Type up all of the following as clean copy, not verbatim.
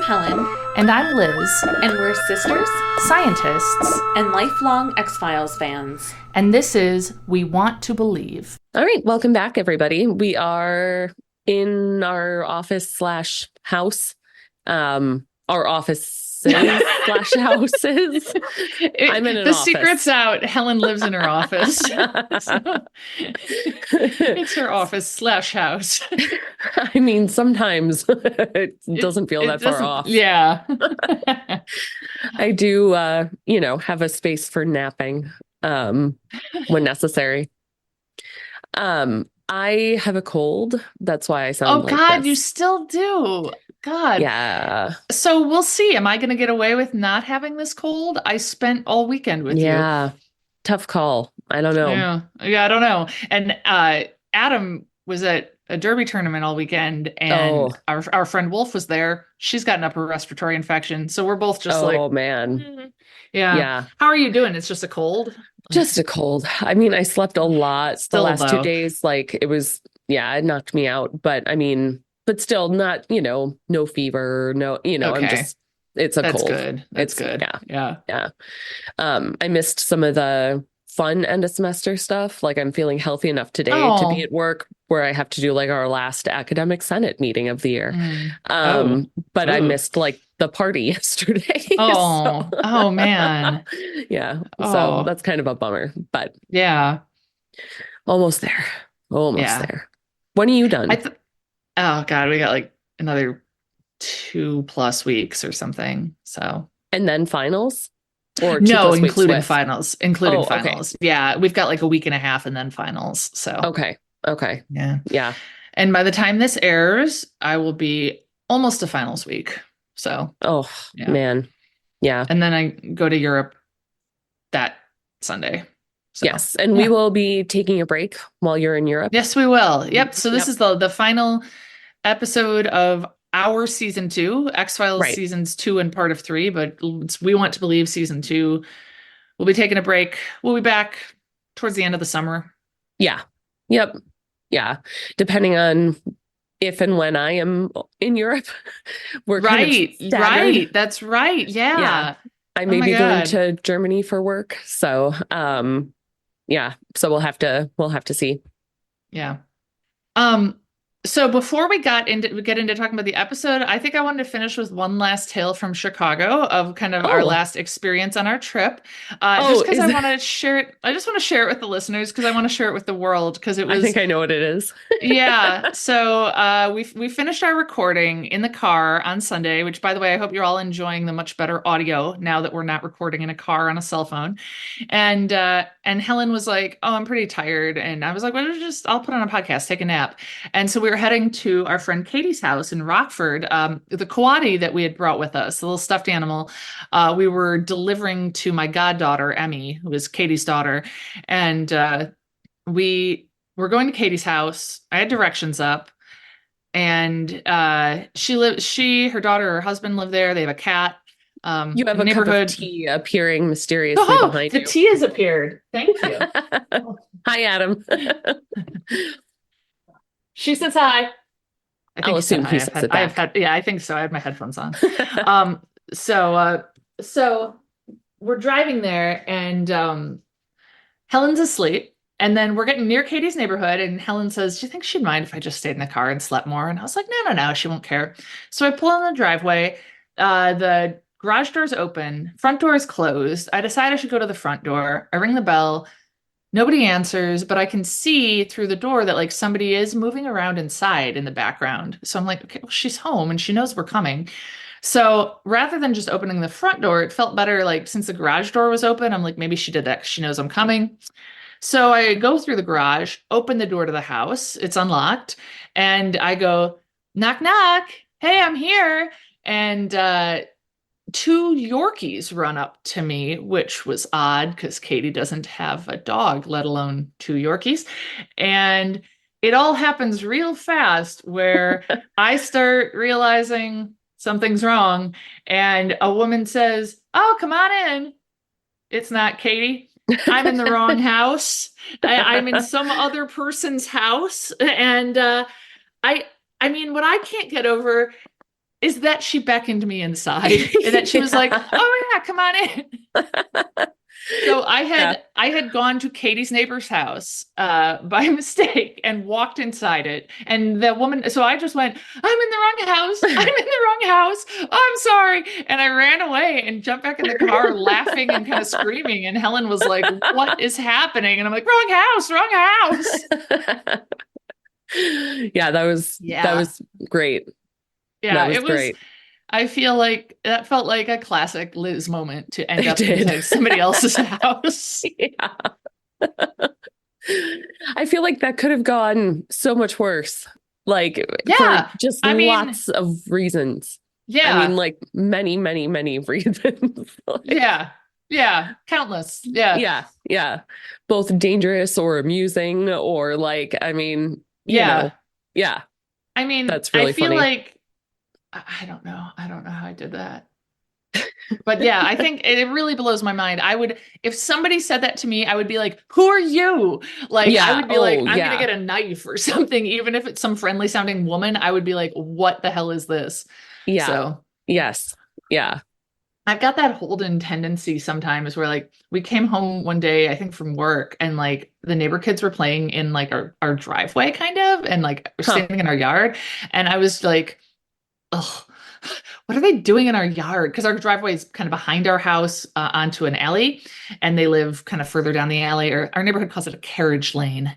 Helen, And I'm Liz, and we're sisters scientists, and lifelong X-Files fans. and this is We Want to Believe. All right, welcome back, everybody. We are in our office slash house, our offices slash houses. I'm in an The office. secret's out. Helen lives in her office. So, it's her office slash house. I mean, sometimes it doesn't feel that far off. Yeah. I do, have a space for napping when necessary. I have a cold. That's why I sound like God, this. you still do. God. Yeah. So we'll see. Am I going to get away with not having this cold? I spent all weekend with you. Yeah. Tough call. I don't know. Yeah, I don't know. And Adam was at a derby tournament all weekend, and our friend Wolf was there. She's got an upper respiratory infection, so we're both just oh man. Yeah. How are you doing? It's just a cold? Just a cold. I mean, I slept a lot Still, the last though. 2 days. Like it was, it knocked me out. But I mean, but still not, no fever, no, Okay. it's a That's cold. good. That's good. Yeah. Yeah. I missed some of the fun end of semester stuff. Like I'm feeling healthy enough today to be at work where I have to do like our last academic senate meeting of the year. But I missed like the party yesterday. Oh man. Yeah. Oh. So that's kind of a bummer, but yeah. Almost there. Yeah. There. When are you done? Oh God, we got like another 2+ weeks or something. So. And then finals? Or no, 2+ weeks including with? finals. Okay. Yeah, we've got like a week and a half and then finals. So. Okay. Yeah. And by the time this airs, I will be almost to finals week. So. Oh, yeah. man. Yeah. And then I go to Europe that Sunday. So, yes. And we will be taking a break while you're in Europe. Yes, we will. Yep. So this is the final episode of our season 2, X-Files seasons 2 and part of 3, but We Want to Believe season 2. We'll be taking a break. We'll be back towards the end of the summer. Yeah. Yep. Yeah. Depending on if and when I am in Europe, we're kind of staggered. Right. That's right. Yeah. I may be going to Germany for work. So, so we'll have to see. Yeah. So before we get into talking about the episode, I think I wanted to finish with one last tale from Chicago of kind of our last experience on our trip. Just because I want to share it. I just want to share it with the listeners because I want to share it with the world because it was. I think I know what it is. Yeah. So we finished our recording in the car on Sunday, which, by the way, I hope you're all enjoying the much better audio now that we're not recording in a car on a cell phone. And Helen was like, "Oh, I'm pretty tired," and I was like, "Well, I'll put on a podcast, take a nap." And so we were heading to our friend Katie's house in Rockford. The coati that we had brought with us, the little stuffed animal, we were delivering to my goddaughter, Emmy, who is Katie's daughter. And we were going to Katie's house. I had directions up. And her daughter, her husband live there. They have a cat. You have a cup of tea appearing mysteriously behind you. The tea has appeared. Thank you. Hi, Adam. She says hi. I'll assume he says it back. Yeah, I think so. I had my headphones on. So we're driving there, and Helen's asleep. And then we're getting near Katie's neighborhood, and Helen says, "Do you think she'd mind if I just stayed in the car and slept more?" And I was like, No, she won't care. So I pull in the driveway. The garage door's open. Front door is closed. I decide I should go to the front door. I ring the bell. Nobody answers, but I can see through the door that like somebody is moving around inside in the background. So I'm like, okay, well, she's home and she knows we're coming. So rather than just opening the front door, it felt better. Like since the garage door was open, I'm like, maybe she did that 'cause she knows I'm coming. So I go through the garage, open the door to the house. It's unlocked. And I go, knock, knock. Hey, I'm here. And 2 Yorkies run up to me, which was odd because Katie doesn't have a dog, let alone 2 Yorkies. And it all happens real fast where I start realizing something's wrong. And a woman says, "Oh, come on in." It's not Katie. I'm in the wrong house. I'm in some other person's house. And I mean, what I can't get over is that she beckoned me inside and that she was like, oh yeah, come on in. So I had gone to Katie's neighbor's house by mistake and walked inside it. And the woman, so I just went, I'm in the wrong house. I'm in the wrong house. Oh, I'm sorry. And I ran away and jumped back in the car laughing and kind of screaming. And Helen was like, what is happening? And I'm like, wrong house, wrong house. Yeah, that was great. Yeah, it was great. I feel like that felt like a classic Liz moment to end up inside somebody else's house. Yeah. I feel like that could have gone so much worse. Like, for just lots of reasons. Yeah. I mean, like many, many, many reasons. Like, yeah. Countless. Yeah. Yeah. Yeah. Both dangerous or amusing or like, I mean, you know. Yeah. I mean, that's really I feel funny. like, I don't know how I did that. But yeah, I think it really blows my mind. If somebody said that to me, I would be like, who are you? Like, I would be like, I'm going to get a knife or something. Even if it's some friendly sounding woman, I would be like, what the hell is this? Yeah. So, yes. Yeah. I've got that Holden tendency sometimes where like we came home one day, I think from work, and like the neighbor kids were playing in like our driveway kind of, and like standing in our yard. And I was like, oh, what are they doing in our yard? Because our driveway is kind of behind our house onto an alley, and they live kind of further down the alley, or our neighborhood calls it a carriage lane.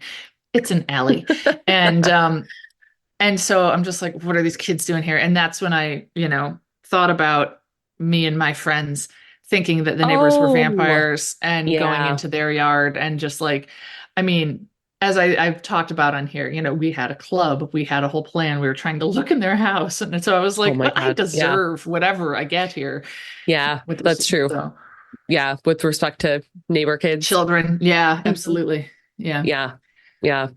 It's an alley. And so I'm just like, what are these kids doing here? And that's when I, thought about me and my friends thinking that the neighbors were vampires and going into their yard, and just like, I mean, as I've talked about on here, we had a club, we had a whole plan. We were trying to look in their house. And so I was like, I deserve whatever I get here. Yeah, that's true. So. Yeah. With respect to neighbor kids. Children. Yeah, absolutely. Yeah. Yeah. Yeah.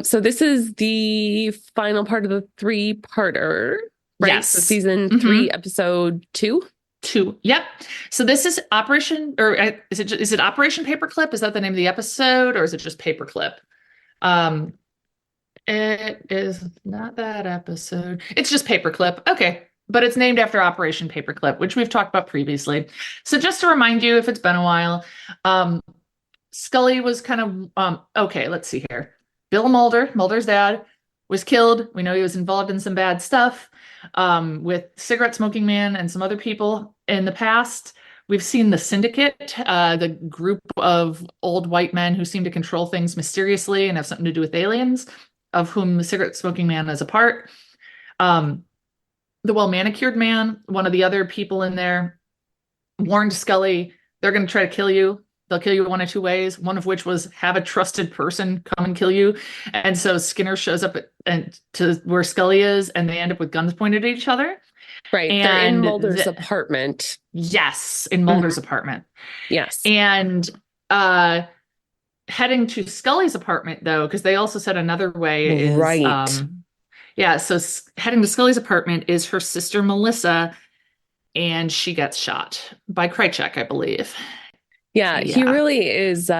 So this is the final part of the 3-parter, right? Yes. So season 3, episode 2. 2. Yep. So this is Operation, or is it Operation Paperclip? Is that the name of the episode, or is it just Paperclip? It is not that episode. It's just Paperclip. Okay. But it's named after Operation Paperclip, which we've talked about previously. So just to remind you, if it's been a while, Scully was kind of, okay, let's see here. Bill Mulder's dad, was killed. We know he was involved in some bad stuff with cigarette smoking man and some other people in the past. We've seen the Syndicate, the group of old white men who seem to control things mysteriously and have something to do with aliens, of whom the cigarette smoking man is a part. The well-manicured man, one of the other people in there, warned Scully, they're going to try to kill you. They'll kill you one of 2 ways, one of which was have a trusted person come and kill you. And so Skinner shows up to where Scully is, and they end up with guns pointed at each other. Right. And they're in Mulder's apartment. Yes, in Mulder's apartment. Yes. And heading to Scully's apartment, though, because they also said another way is... Right. So heading to Scully's apartment is her sister, Melissa, and she gets shot by Krychek, I believe. Yeah, he really is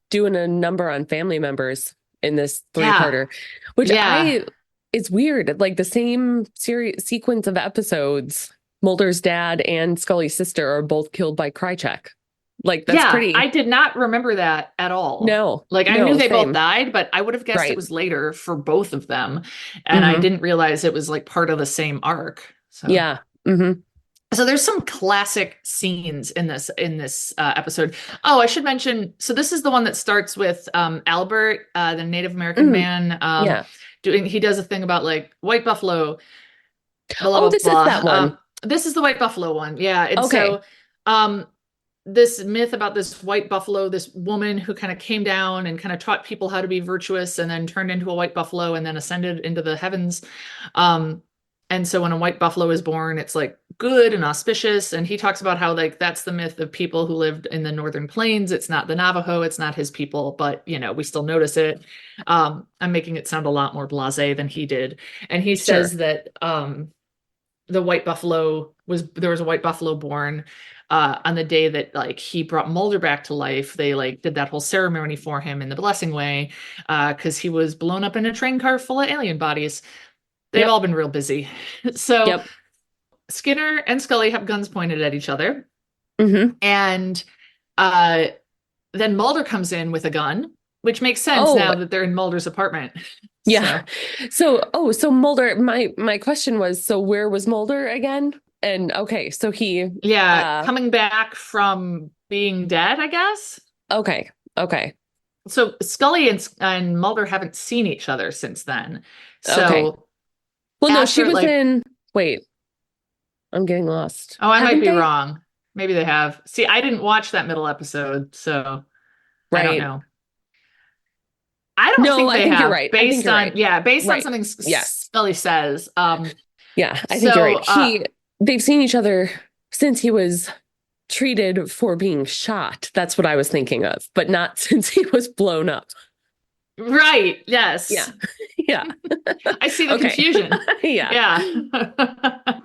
doing a number on family members in this 3-parter, which it's weird. Like the same sequence of episodes, Mulder's dad and Scully's sister are both killed by Krychek. Like that's pretty. I did not remember that at all. No, like I knew they both died, but I would have guessed it was later for both of them, and I didn't realize it was like part of the same arc. So. Yeah. Mm-hmm. So there's some classic scenes in this episode. Oh, I should mention. So this is the one that starts with Albert, the Native American man. He does a thing about like white buffalo. Blah, this blah, is that one. This is the white buffalo one. Yeah. And so this myth about this white buffalo, this woman who kind of came down and kind of taught people how to be virtuous, and then turned into a white buffalo and then ascended into the heavens. And so when a white buffalo is born, it's like good and auspicious. And he talks about how like that's the myth of people who lived in the northern plains. It's not the Navajo, it's not his people, but we still notice it. I'm making it sound a lot more blasé than he did. And he says that the white buffalo there was a white buffalo born on the day that like he brought Mulder back to life. They like did that whole ceremony for him in the blessing way because he was blown up in a train car full of alien bodies. They've all been real busy. So Yep. Skinner and Scully have guns pointed at each other. Mm-hmm. And then Mulder comes in with a gun, which makes sense Oh, now that they're in Mulder's apartment. yeah. So Mulder, my question was, so where was Mulder again? And okay, so he Coming back from being dead, I guess. Okay. So Scully and Mulder haven't seen each other since then. Okay. So Well, no, she was like, in. Wait, I'm getting lost. oh, I might Haven't be they? wrong. Maybe they have. See, I didn't watch that middle episode, so I don't Right. know. I don't No, think I they think you're have, right. I think based you're on right. based on Right. something Yes. Scully says. Yeah, I think you're right. So They've seen each other since he was treated for being shot. That's what I was thinking of, but not since he was blown up. right, yes. Yeah. Yeah. I see the Okay. confusion. Yeah. Yeah.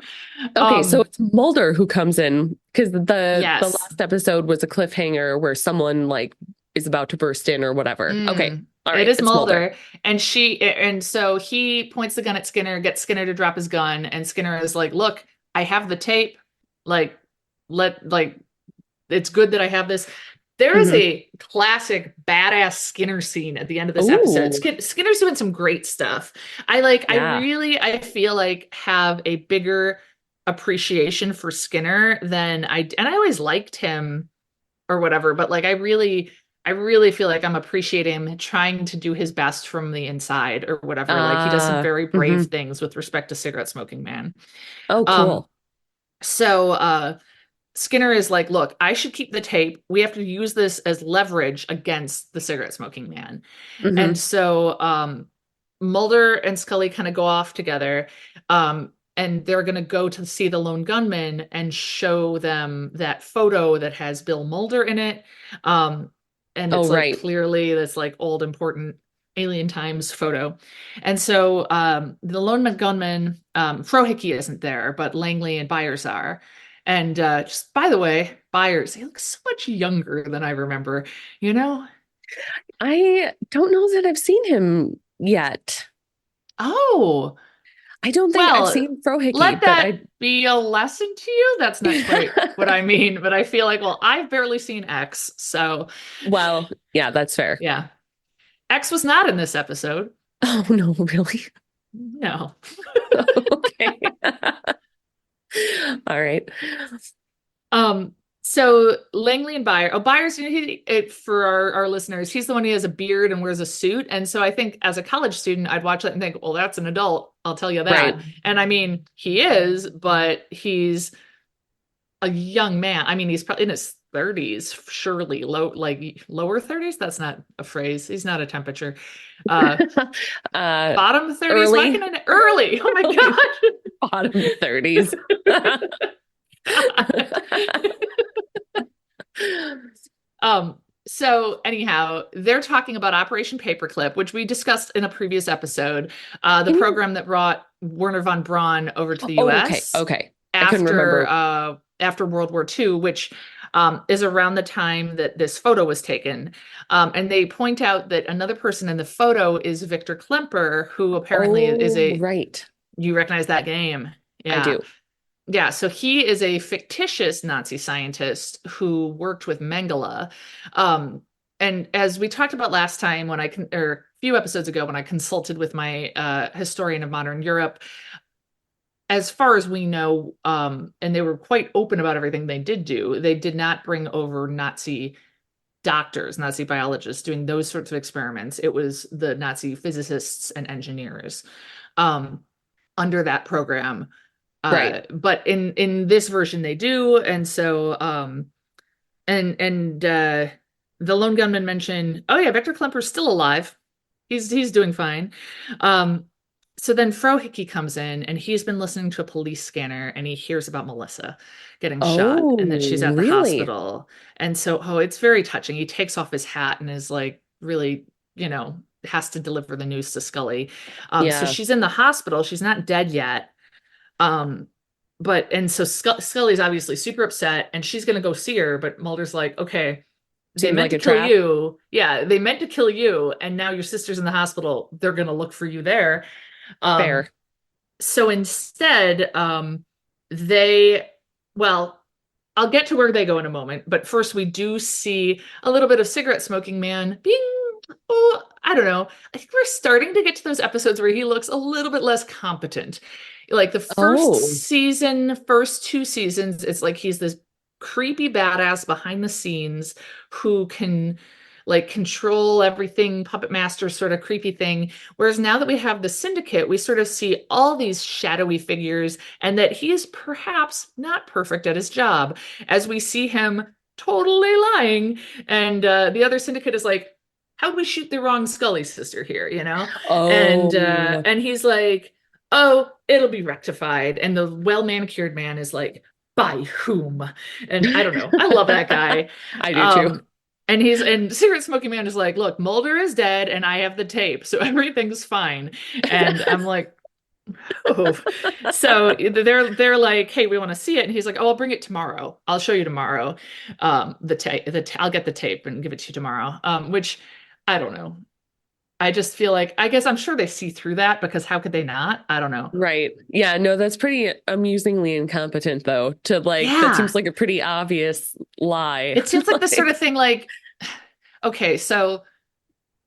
Okay, so it's Mulder who comes in because the Yes. last episode was a cliffhanger where someone like is about to burst in or whatever. Okay. All right. It is It's Mulder. And so he points the gun at Skinner, gets Skinner to drop his gun, and Skinner is like, "Look, I have the tape. Like, it's good that I have this." There is a classic badass Skinner scene at the end of this episode. Skinner's doing some great stuff. I feel like have a bigger appreciation for Skinner than and I always liked him or whatever, but like I really feel like I'm appreciating him trying to do his best from the inside or whatever. Like he does some very brave things with respect to Cigarette Smoking Man. Oh, cool. So Skinner is like, look, I should keep the tape. We have to use this as leverage against the Cigarette Smoking Man. And so Mulder and Scully kind of go off together. And they're going to go to see the lone gunman and show them that photo that has Bill Mulder in it. And it's like clearly this like old important Alien Times photo. And so the lone gunman, Frohickey isn't there, but Langley and Byers are. And just by the way, Byers, he looks so much younger than I remember, you know? I don't know that I've seen him yet. Oh, I don't think I've seen Frohickey. Let that be a lesson to you. That's not quite what I mean, but I feel like, well, I've barely seen X, so. Well, yeah, that's fair. Yeah. X was not in this episode. Oh, no, really? No. Okay. All right. So Langley and Byers, for our listeners, he's the one who has a beard and wears a suit. And so I think as a college student, I'd watch that and think, well, that's an adult. I'll tell you that. Right. And I mean, he is, but he's a young man. I mean, he's probably in his 30s, surely lower 30s. That's not a phrase. He's not a temperature. Bottom 30s. Early. Early. Oh my God. Bottom 30s. So anyhow, they're talking about Operation Paperclip, which we discussed in a previous episode, the program that brought Werner von Braun over to the US. Okay. I couldn't remember. After World War II, which is around the time that this photo was taken. And they point out that another person in the photo is Victor Klemper, who apparently is right. You recognize that name? Yeah. I do. Yeah, so he is a fictitious Nazi scientist who worked with Mengele. And as we talked about last time or a few episodes ago when I consulted with my historian of modern Europe, as far as we know, and they were quite open about everything they did do, they did not bring over Nazi doctors, Nazi biologists doing those sorts of experiments. It was the Nazi physicists and engineers under that program. Right. But in this version they do. And so the lone gunman mentioned, oh yeah, Victor Klemper's still alive. He's doing fine. So then Frohickey comes in and he's been listening to a police scanner and he hears about Melissa getting shot and that she's at the hospital. And so, it's very touching. He takes off his hat and is like really, has to deliver the news to Scully. So she's in the hospital. She's not dead yet. So Scully's obviously super upset and she's going to go see her, but Mulder's like, okay, they meant to kill you. Yeah, they meant to kill you. And now your sister's in the hospital. They're going to look for you there. Fair. so instead, they, well, I'll get to where they go in a moment, but first we do see a little bit of cigarette smoking man being, oh, I don't know. I think we're starting to get to those episodes where he looks a little bit less competent. Like the Oh, first two seasons, it's like he's this creepy badass behind the scenes who can like control everything, puppet master sort of creepy thing. Whereas now that we have the syndicate, we sort of see all these shadowy figures and that he is perhaps not perfect at his job as we see him totally lying. And the other syndicate is like, how'd we shoot the wrong Scully sister here, you know? oh, And he's like, oh, it'll be rectified. And the well-manicured man is like, by whom? And I don't know. I love that guy. I do too. And Cigarette Smoking Man is like, look, Mulder is dead and I have the tape, so everything's fine. And I'm like, oh. So they're like, hey, we want to see it. And he's like, oh, I'll bring it tomorrow. I'll show you tomorrow. I'll get the tape and give it to you tomorrow. Which I don't know. I just feel like, I guess I'm sure they see through that because how could they not? I don't know. Right. Yeah, no, that's pretty amusingly incompetent though. To like that Yeah. seems like a pretty obvious lie. It seems like the sort of thing like, okay, so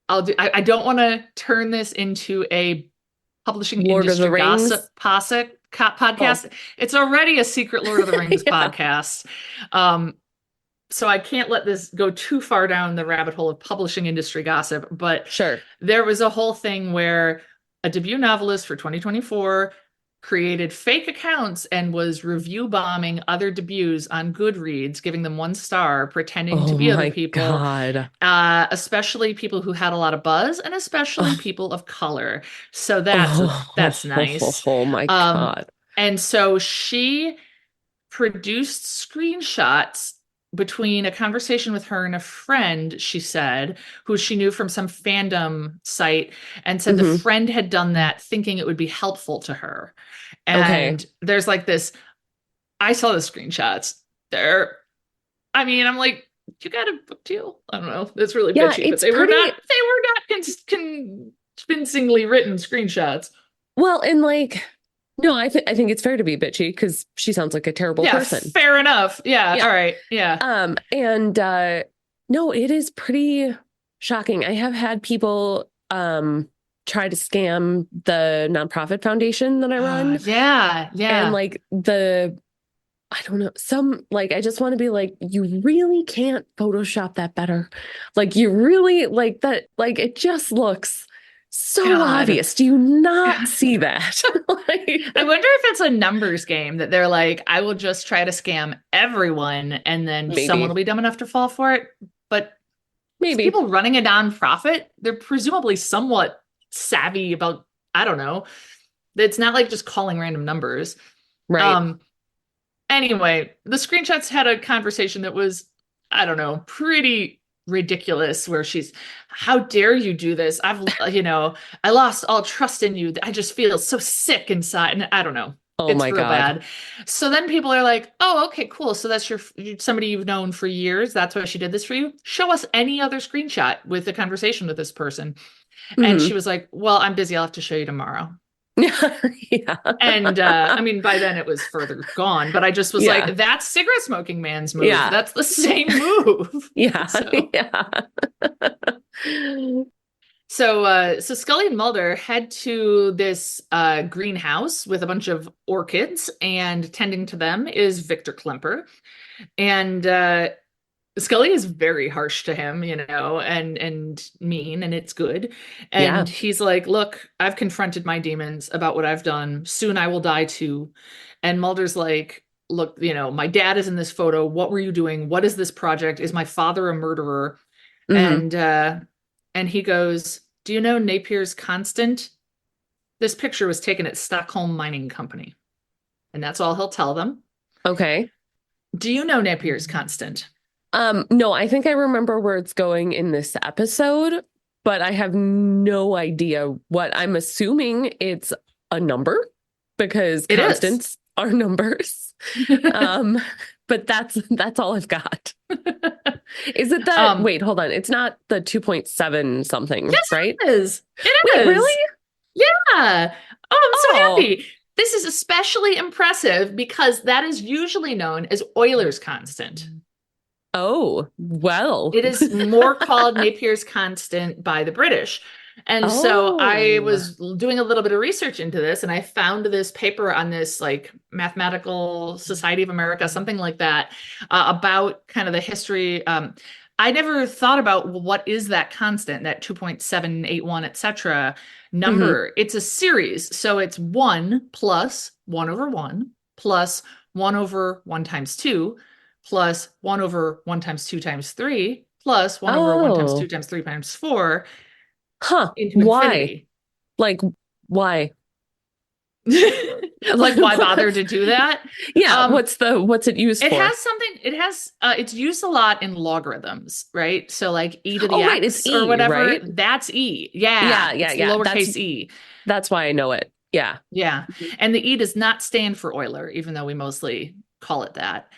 I don't want to turn this into a publishing Lord of the industry Rings podcast. Oh. It's already a secret Lord of the Rings Yeah. podcast. So I can't let this go too far down the rabbit hole of publishing industry gossip, but Sure. there was a whole thing where a debut novelist for 2024 created fake accounts and was review bombing other debuts on Goodreads, giving them 1 star, pretending to Oh be other my people, God. especially people who had a lot of buzz and especially people of color. So Oh, that's nice. oh my God. And so she produced screenshots between a conversation with her and a friend, she said, who she knew from some fandom site, and said the friend had done that thinking it would be helpful to her. Okay. And there's like this, I saw the screenshots. I'm like, you got a book deal? I don't know. It's really Yeah, bitchy, but it's they were pretty. not convincingly written screenshots. Well, and like, no, I think it's fair to be bitchy because she sounds like a terrible Yeah, person. fair enough. Yeah, Yeah. all right. Yeah. And no, it is pretty shocking. I have had people try to scam the nonprofit foundation that I run. Yeah. And like I don't know, I just want to be like, you really can't Photoshop that better. Like you really like that, like it just looks so God. obvious. Do you not see that? I wonder if it's a numbers game that they're like, I will just try to scam everyone and then Maybe. someone will be dumb enough to fall for it. But maybe people running a nonprofit, they're presumably somewhat savvy about, I don't know. It's not like just calling random numbers. right. Anyway, the screenshots had a conversation that was, I don't know, pretty ridiculous where she's, how dare you do this? I lost all trust in you. I just feel so sick inside. And I don't know. Oh It's my real God. bad. So then people are like, oh, okay, cool. So that's somebody you've known for years. That's why she did this for you. Show us any other screenshot with a conversation with this person. And she was like, well, I'm busy. I'll have to show you tomorrow. Yeah. And by then it was further gone, but I just was like, that's cigarette smoking man's move. Yeah. That's the same move. Yeah. So, Yeah. so Scully and Mulder head to this greenhouse with a bunch of orchids, and tending to them is Victor Klemper. And Scully is very harsh to him, and mean, and it's good. And he's like, look, I've confronted my demons about what I've done. Soon I will die too. And Mulder's like, look, my dad is in this photo. What were you doing? What is this project? Is my father a murderer? And he goes, do you know Napier's Constant? This picture was taken at Stockholm Mining Company. And that's all he'll tell them. Okay. Do you know Napier's Constant? No, I think I remember where it's going in this episode, but I have no idea what. I'm assuming it's a number because constants are numbers. But that's all I've got. Is it that? Wait, hold on. It's not the 2.7 something, yes, right? It is. Wait, really? Yeah. Oh, I'm so happy. This is especially impressive because that is usually known as Euler's constant. Oh, well. It is more called Napier's constant by the British. And so I Oh. was doing a little bit of research into this, and I found this paper on this like Mathematical Society of America, something like that, about kind of the history. I never thought about, well, what is that constant, that 2.781, etc. Hmm. number. It's a series. So it's 1 plus 1 over 1 plus 1 over 1 times 2 plus 1 over 1 times 2 times 3 plus 1 over 1 times 2 Oh. times 3 times 4 Huh. into Why? infinity. Like, why? Like, why bother to do that? Yeah, Um, what's it used it for? has something, it's used a lot in logarithms, right? So like e to the Oh, right, it's x or E, whatever, right? that's e. Yeah, Yeah, yeah, it's yeah. lowercase e. That's why I know it. Yeah. Yeah. Mhm. And the e does not stand for Euler, even though we mostly call it that.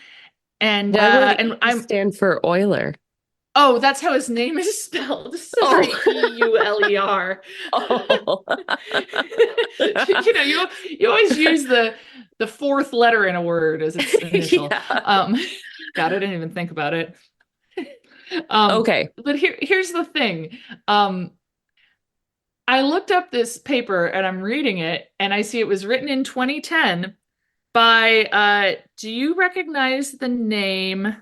Why would And E I'm stand for Euler? Oh, that's how his name is spelled. Sorry, Oh. Euler. Oh. You always use the fourth letter in a word as its initial. Yeah. Um, God, I didn't even think about it. Okay. But here's the thing. I looked up this paper and I'm reading it, and I see it was written in 2010 by do you recognize the name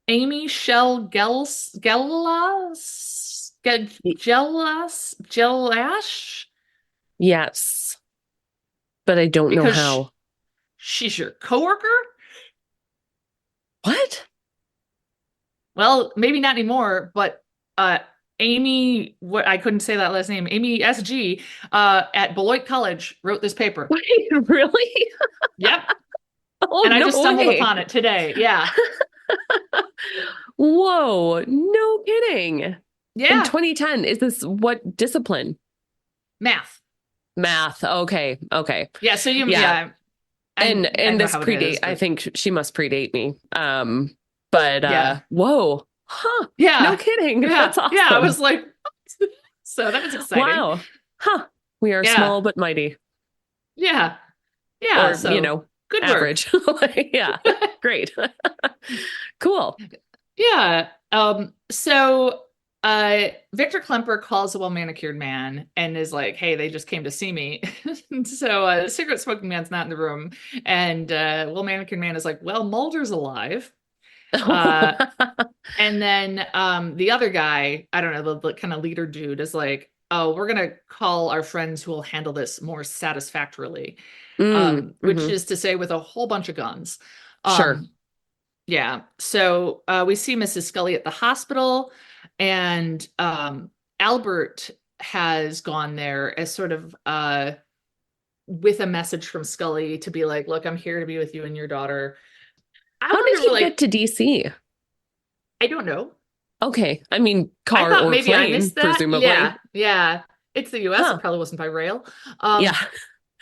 Amy Shell Y- Gelash? Yes, but I don't know Because how. she's your coworker? What? Well, maybe not anymore, but Amy, what I couldn't say that last name, Amy SG, at Beloit College wrote this paper. Wait, really? Yep. Oh, And I no just stumbled way. upon it today. Yeah. Whoa, no kidding. In Yeah. 2010, is this what discipline? Math. Math. Okay, okay. Yeah. So Yeah. yeah, I And know this how it is, predate, I but think she must predate me. But yeah. whoa. Huh. No Yeah. kidding. Yeah. That's Yeah. I was awesome. like, so that was exciting. Wow. Huh. We are Yeah. small but mighty. Yeah. Yeah. Or, So good work. average. Yeah. Great. Cool. Yeah. So Victor Klemper calls a well-manicured man and is like, hey, they just came to see me. So the cigarette smoking man's not in the room. And well-manicured man is like, well, Mulder's alive. Uh and then the other guy, I don't know, the kind of leader dude is like, oh, we're gonna call our friends who will handle this more satisfactorily. Which Hmm. is to say with a whole bunch of guns. Sure. Um, yeah. So we see Mrs. Scully at the hospital, and Albert has gone there as sort of with a message from Scully to be like, look, I'm here to be with you and your daughter. I How did wonder, he get like, to DC? I don't know. Okay. I mean, I car thought or maybe I plane, missed that. Yeah. presumably. Yeah. It's the US. It Huh. probably wasn't by rail. Yeah.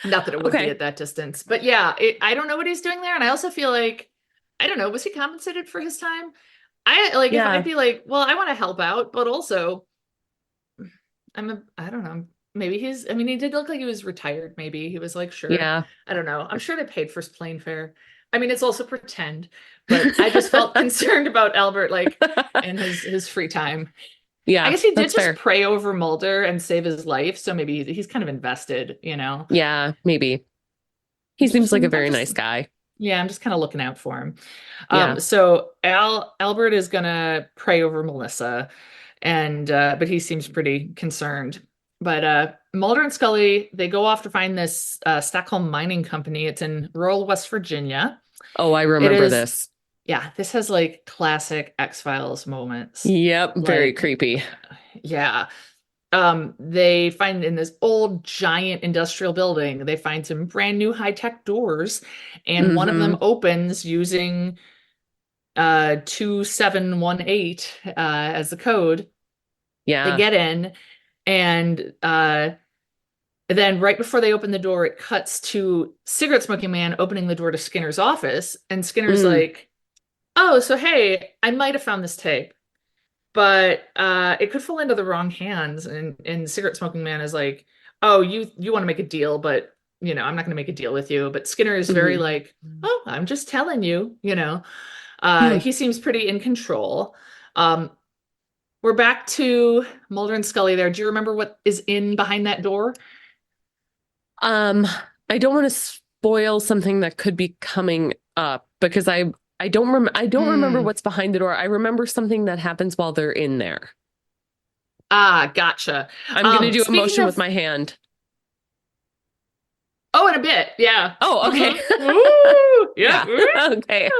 Not that it would be Okay. at that distance, but yeah, I don't know what he's doing there. And I also feel like, I don't know, was he compensated for his time? I like if I'd Yeah. be like, well, I want to help out, but also I don't know. Maybe I mean, he did look like he was retired. Maybe he was like, sure. Yeah. I don't know. I'm sure they paid for his plane fare. I mean, it's also pretend, but I just felt concerned about Albert, like in his free time. I Yeah, guess he did that's just fair. pray over Mulder and save his life, so maybe he's kind of invested, you know. Yeah, maybe. He seems like a I'm very just nice guy. Yeah, I'm just kind of looking out for him. Yeah. So Albert is gonna pray over Melissa, and but he seems pretty concerned. But Mulder and Scully, they go off to find this Stockholm mining company. It's in rural West Virginia. Oh, I It remember is, this. yeah, this has like classic X-Files moments. Yep, very Like, creepy. yeah. They find in this old giant industrial building, they find some brand new high-tech doors, and one of them Hmm. opens using 2718 as the code. They Yeah. get in, and then right before they open the door, it cuts to cigarette smoking man opening the door to Skinner's office, and Skinner's Mm. like, oh, so hey, I might have found this tape, but it could fall into the wrong hands. And cigarette smoking man is like, oh, you want to make a deal, but I'm not going to make a deal with you. But Skinner is very like, oh, I'm just telling you, he seems pretty in control. We're back to Mulder and Scully there. Do you remember what is in behind that door? I don't want to spoil something that could be coming up because I don't remember what's behind the door. I remember something that happens while they're in there. Ah, gotcha. I'm going to do a motion with my hand. Oh, in a bit. Yeah. Oh, okay. Ooh, yeah. Okay.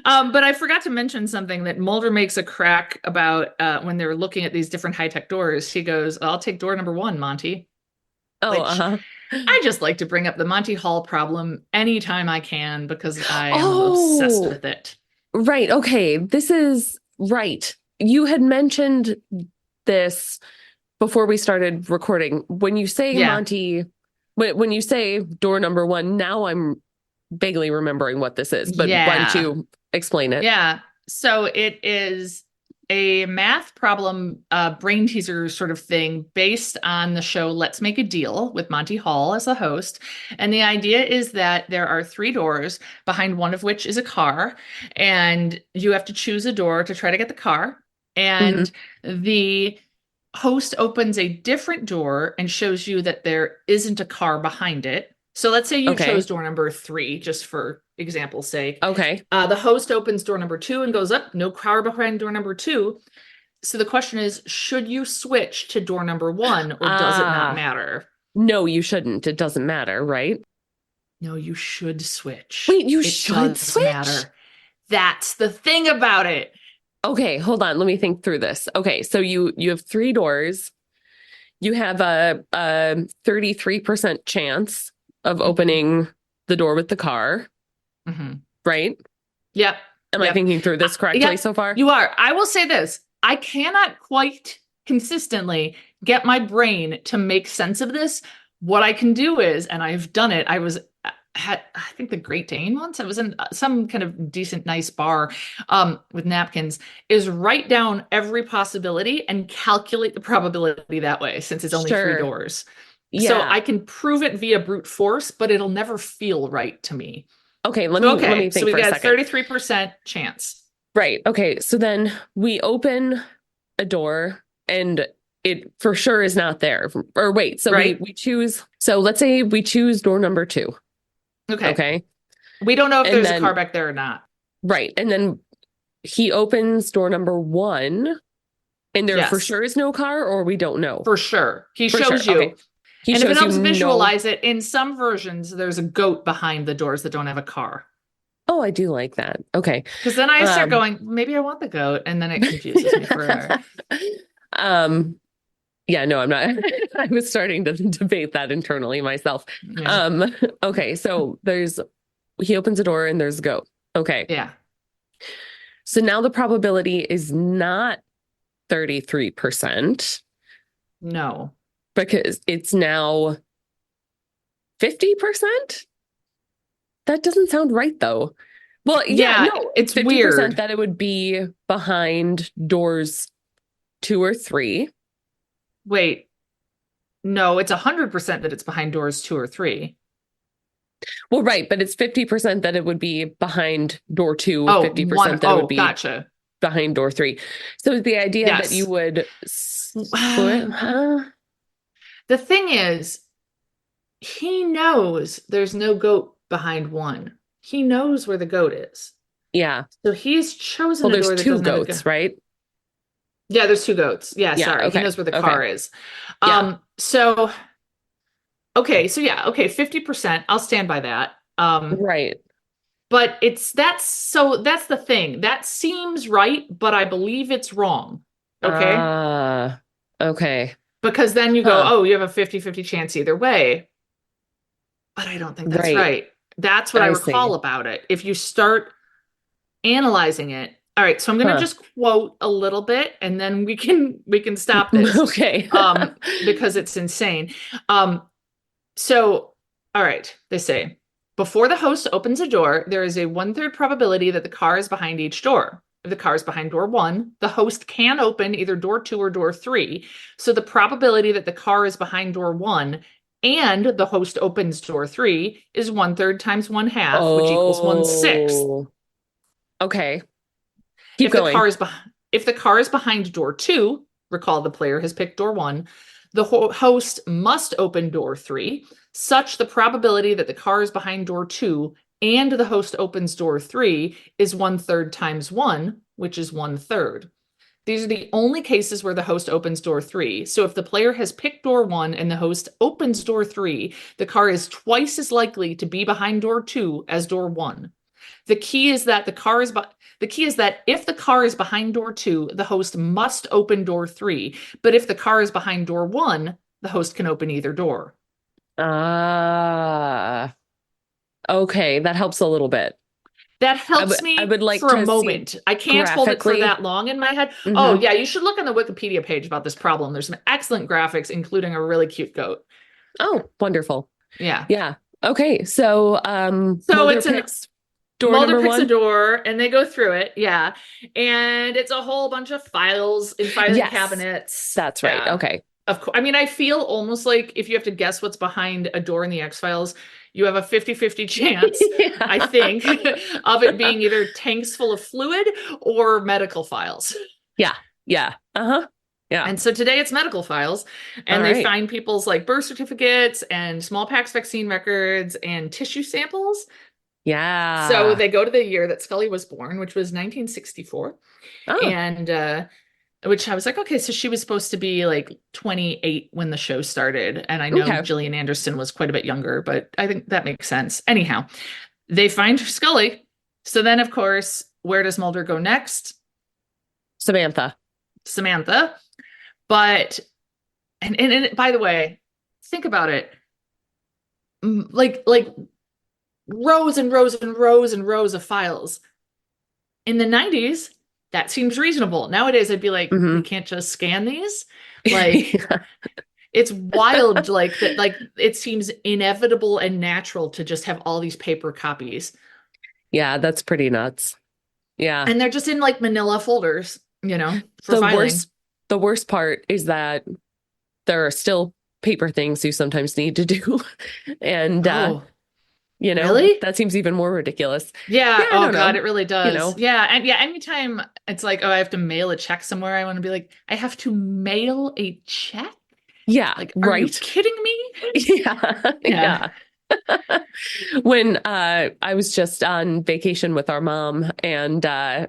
But I forgot to mention something that Mulder makes a crack about when they're looking at these different high-tech doors. He goes, I'll take door number 1, Monty. Oh, I just like to bring up the Monty Hall problem anytime I can because I am obsessed with it. Right. Okay. This is right. You had mentioned this before we started recording. When you say Monty, when you say door number 1, now I'm vaguely remembering what this is, but why don't you explain it? Yeah. So it is a math problem, brain teaser sort of thing based on the show Let's Make a Deal with Monty Hall as the host. And the idea is that there are 3 doors, behind one of which is a car, and you have to choose a door to try to get the car. And the host opens a different door and shows you that there isn't a car behind it. So let's say you chose door number 3, just for example's sake. Okay. The host opens door number 2 and goes up, no car behind door number 2. So the question is, should you switch to door number 1 or does it not matter? No, you shouldn't. It doesn't matter, right? No, you should switch. Wait, you should switch? Matter. That's the thing about it. Okay, hold on. Let me think through this. Okay, so you have 3 doors. You have a 33% chance of opening the door with the car, right? Yep. Am I thinking through this correctly so far? You are. I will say this. I cannot quite consistently get my brain to make sense of this. What I can do is, and I've done it, I think the Great Dane once. I was in some kind of decent, nice bar with napkins, is write down every possibility and calculate the probability that way, since it's only 3 doors. Yeah. So I can prove it via brute force, but it'll never feel right to me. Okay, let me think so we for a got second. 33% chance. Right. Okay, so then we open a door and it for sure is not there. Or wait, so we choose. So let's say we choose door number 2. Okay. We don't know if there's a car back there or not. Right. And then he opens door number 1 and there for sure is no car, or we don't know. For sure. He shows you. Okay. And if it helps visualize it, in some versions, there's a goat behind the doors that don't have a car. Oh, I do like that. Okay. Because then I start going, maybe I want the goat. And then it confuses me forever. Yeah, no, I'm not. I was starting to debate that internally myself. Yeah. Okay, so he opens a door and there's a goat. Okay. Yeah. So now the probability is not 33%. No. Because it's now 50%? That doesn't sound right, though. Well, no, it's 50% weird that it would be behind doors 2 or 3. Wait, no, it's 100% that it's behind doors 2 or 3. Well, right, but it's 50% that it would be behind door 2, 50% that it would be behind door 3. So the idea that you would split, The thing is, he knows there's no goat behind 1. He knows where the goat is. Yeah. So he's chosen a door that doesn't have a goat. There's 2 goats, right? Yeah, there's 2 goats. Yeah, sorry. Okay. He knows where the car is. So 50%. I'll stand by that. Right. But that's the thing. That seems right, but I believe it's wrong. Okay? Okay. Because then you go, you have a 50-50 chance either way. But I don't think that's right. That's what I recall about it. If you start analyzing it. All right, so I'm going to just quote a little bit and then we can stop this. Okay. Because it's insane. So, all right, they say, before the host opens a door, there is a 1/3 probability that the car is behind each door. If the car is behind door 1, the host can open either door 2 or door 3. So the probability that the car is behind door 1 and the host opens door 3 is 1/3 times 1/2, which equals 1/6. Oh, okay. Keep If the going. car is if the car is behind door 2, recall the player has picked door 1, the host must open door 3, such the probability that the car is behind door 2 and the host opens door 3 is 1/3 times 1, which is 1/3. These are the only cases where the host opens door 3. So if the player has picked door 1 and the host opens door 3, the car is twice as likely to be behind door 2 as door 1. The key is that if the car is behind door 2, the host must open door 3. But if the car is behind door 1, the host can open either door. Okay, that helps a little bit. That helps I would like for to a moment. I can't hold it for that long in my head. Oh, yeah, you should look on the Wikipedia page about this problem. There's some excellent graphics, including a really cute goat. Oh, wonderful. Yeah. Yeah. Okay, so Mulder picks door Mulder number picks 1. a door and they go through it. Yeah. And it's a whole bunch of files in filing cabinets. That's right. Yeah. Okay. Of course. I mean, I feel almost like if you have to guess what's behind a door in the X-Files, you have a 50-50 chance, I think, of it being either tanks full of fluid or medical files. Yeah. Yeah. Uh-huh. Yeah. And so today it's medical files, and they find people's like birth certificates and smallpox vaccine records and tissue samples. Yeah. So they go to the year that Scully was born, which was 1964. Oh. And which I was like, okay, so she was supposed to be like 28 when the show started. And I know Gillian Anderson was quite a bit younger, but I think that makes sense. Anyhow, they find Scully. So then, of course, where does Mulder go next? Samantha. But, and by the way, think about it. Like rows and rows and rows and rows of files. In the 90s, that seems reasonable. Nowadays, I'd be like, we can't just scan these. Like, it's wild. Like that. Like it seems inevitable and natural to just have all these paper copies. Yeah, that's pretty nuts. Yeah, and they're just in like Manila folders. For filing. The worst part is that there are still paper things you sometimes need to do, and really? That seems even more ridiculous. Yeah. Oh God, it really does. Yeah. And yeah, anytime it's like, oh, I have to mail a check somewhere, I want to be like, I have to mail a check? Yeah. Like, are you kidding me? Yeah. When I was just on vacation with our mom, and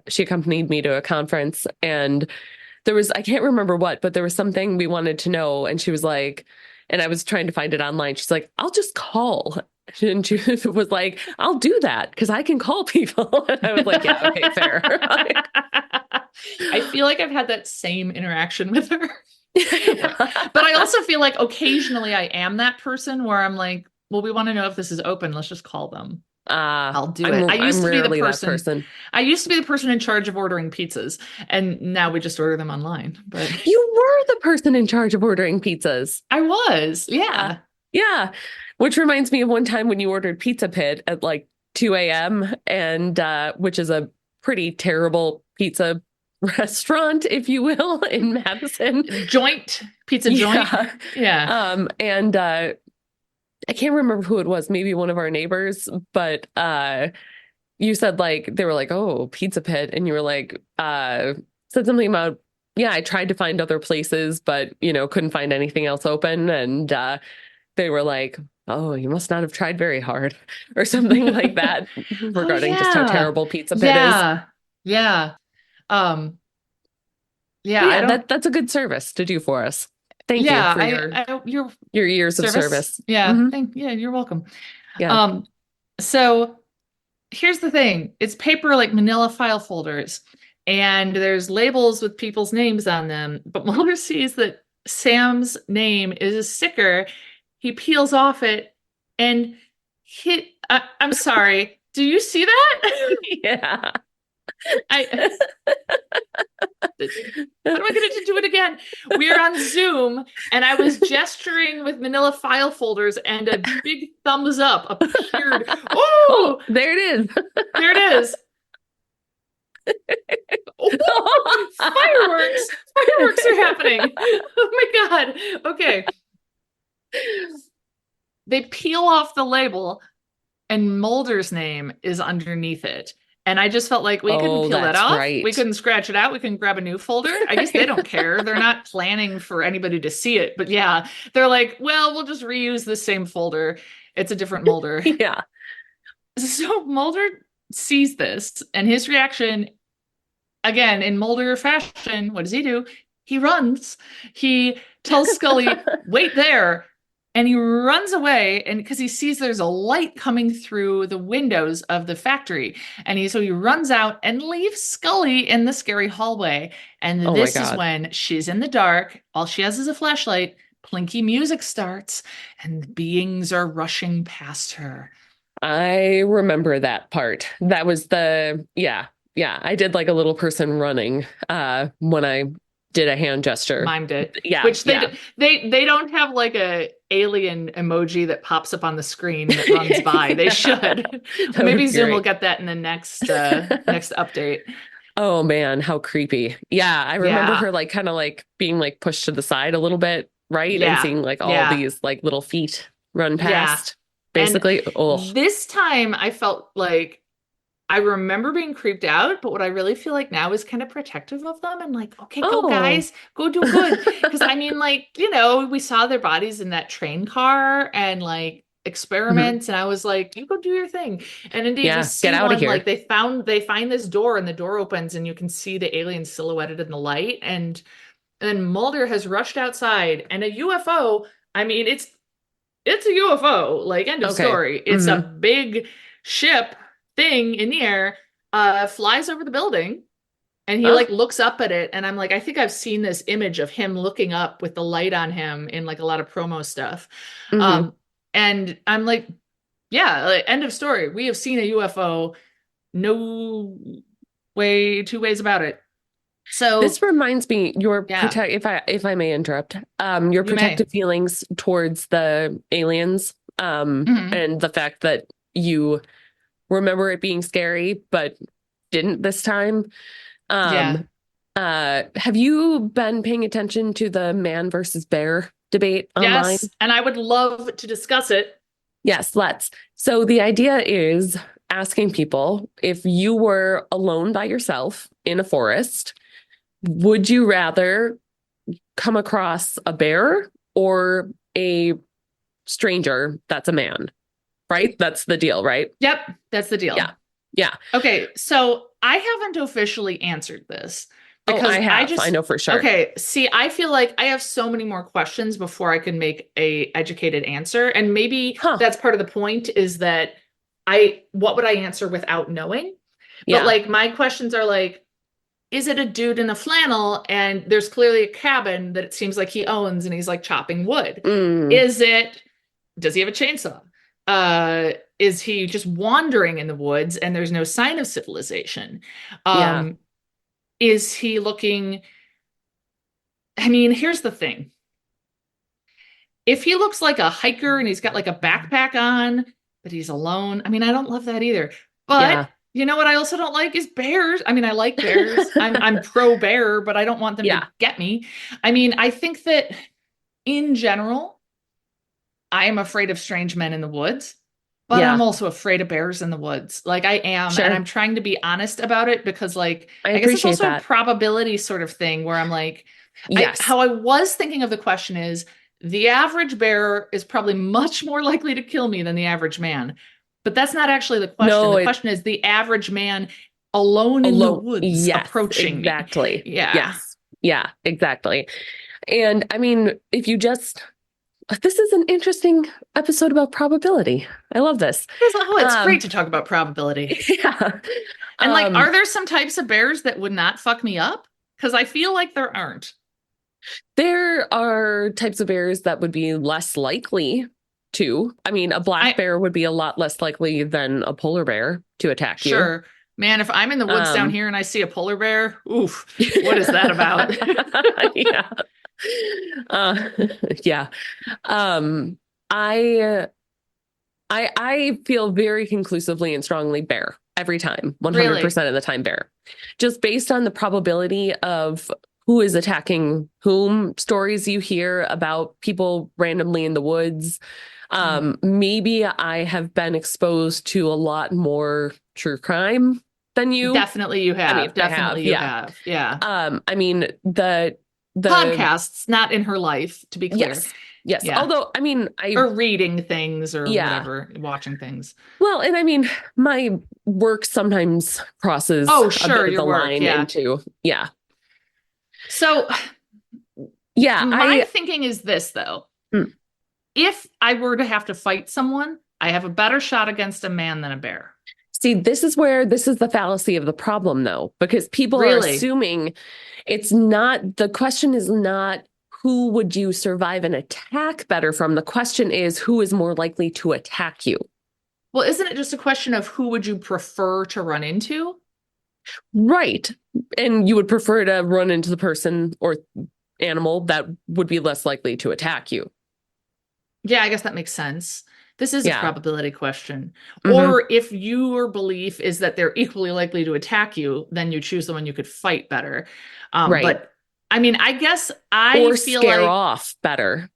she accompanied me to a conference, and there was, I can't remember what, but there was something we wanted to know. And she was like, and I was trying to find it online. She's like, I'll just call. And she was like, I'll do that because I can call people. And I was like, yeah, okay, fair. I feel like I've had that same interaction with her. But I also feel like occasionally I am that person where I'm like, well, we want to know if this is open. Let's just call them. I'll do it. I used to be the person. I used to be the person in charge of ordering pizzas, and now we just order them online. But you were the person in charge of ordering pizzas. I was. Yeah. Yeah. Which reminds me of one time when you ordered Pizza Pit at like 2 a.m. and which is a pretty terrible pizza restaurant, if you will, in Madison. Pizza joint. Yeah. And I can't remember who it was, maybe one of our neighbors, but you said like, they were like, oh, Pizza Pit. And you were like, said something about, yeah, I tried to find other places, but, couldn't find anything else open. And they were like, oh, you must not have tried very hard or something like that regarding just how terrible Pizza Pit is. Yeah. That's a good service to do for us. Thank you for your years of service. Yeah. You're welcome. Yeah. So here's the thing. It's paper like Manila file folders, and there's labels with people's names on them. But Mulder sees that Sam's name is a sticker. He peels off it and I'm sorry. Do you see that? Yeah. How am I going to do it again? We're on Zoom, and I was gesturing with Manila file folders, and a big thumbs up appeared. Oh, there it is. There it is. Oh, fireworks are happening. Oh my God. Okay. they peel off the label and Mulder's name is underneath it. And I just felt like we couldn't peel that off. Right. We couldn't scratch it out. We couldn't grab a new folder. I guess they don't care. They're not planning for anybody to see it. But yeah, they're like, well, we'll just reuse the same folder. It's a different Mulder. Yeah. So Mulder sees this, and his reaction, again, in Mulder fashion, what does he do? He runs. He tells Scully, wait there. And he runs away, and because he sees there's a light coming through the windows of the factory. And so he runs out and leaves Scully in the scary hallway. And this is when she's in the dark. All she has is a flashlight. Plinky music starts, and beings are rushing past her. I remember that part. That was yeah. I did like a little person running when I did a hand gesture. Mimed it. Yeah. Which they don't have like a alien emoji that pops up on the screen that runs by. They should. Maybe Zoom will get that in the next update. Oh man, how creepy. Yeah, I remember her like kind of like being like pushed to the side a little bit, right? Yeah. And seeing like all these like little feet run past. Basically. This time I felt like I remember being creeped out, but what I really feel like now is kind of protective of them and like, okay, go guys, go do good. Because I mean, like, we saw their bodies in that train car and like experiments, and I was like, you go do your thing. And indeed, just get out of here. Like they find this door, and the door opens, and you can see the alien silhouetted in the light, and then Mulder has rushed outside, and a UFO. I mean, it's a UFO. Like end of story. It's a big ship thing in the air, flies over the building, and he like looks up at it, and I'm like, I think I've seen this image of him looking up with the light on him in like a lot of promo stuff. And I'm like, yeah, like, end of story. We have seen a UFO. No two ways about it. So this reminds me, if I may interrupt, your protective feelings towards the aliens, and the fact that you remember it being scary, but didn't this time. Have you been paying attention to the man versus bear debate online? Yes, and I would love to discuss it. Yes, let's. So the idea is asking people, if you were alone by yourself in a forest, would you rather come across a bear or a stranger that's a man? Right? That's the deal, right? Yep, that's the deal. Yeah. Okay, so I haven't officially answered this. Because I have. I know for sure. Okay, see, I feel like I have so many more questions before I can make a educated answer. And maybe that's part of the point is that what would I answer without knowing? But like my questions are like, is it a dude in a flannel and there's clearly a cabin that it seems like he owns and he's like chopping wood? Does he have a chainsaw? Is he just wandering in the woods and there's no sign of civilization? Is he looking... I mean, here's the thing. If he looks like a hiker and he's got like a backpack on, but he's alone, I mean, I don't love that either. But you know what I also don't like is bears. I mean, I like bears. I'm pro bear, but I don't want them to get me. I mean, I think that in general, I am afraid of strange men in the woods. But I'm also afraid of bears in the woods. Like I am. Sure. And I'm trying to be honest about it because like, I guess it's also a probability sort of thing where I'm like, how I was thinking of the question is the average bear is probably much more likely to kill me than the average man. But that's not actually the question. No, the question is the average man alone in the woods approaching me. Exactly. Yeah, exactly. And I mean, this is an interesting episode about probability. I love this. It's great to talk about probability. Yeah. And like, are there some types of bears that would not fuck me up? Because I feel like there aren't. There are types of bears that would be less likely to. I mean, a black bear would be a lot less likely than a polar bear to attack you. Sure. Man, if I'm in the woods down here and I see a polar bear, oof, what is that about? I feel very conclusively and strongly bear every time, 100% of the time bear, just based on the probability of who is attacking whom, stories you hear about people randomly in the woods. Maybe I have been exposed to a lot more true crime than you. Definitely you have. I mean, Definitely you have. Yeah. I mean, the podcasts, not in her life, to be clear. Yes. Yeah. Although, I mean, or reading things or whatever, watching things. Well, and I mean, my work sometimes crosses a bit of the line into, So, my thinking is this, though. If I were to have to fight someone, I have a better shot against a man than a bear. See, this is the fallacy of the problem, though, because people are assuming it's not, the question is not who would you survive an attack better from? The question is who is more likely to attack you? Well, isn't it just a question of who would you prefer to run into? Right. And you would prefer to run into the person or animal that would be less likely to attack you. Yeah, I guess that makes sense. This is a probability question. Or if your belief is that they're equally likely to attack you, then you choose the one you could fight better. Right. But I mean, I guess or feel scare off better.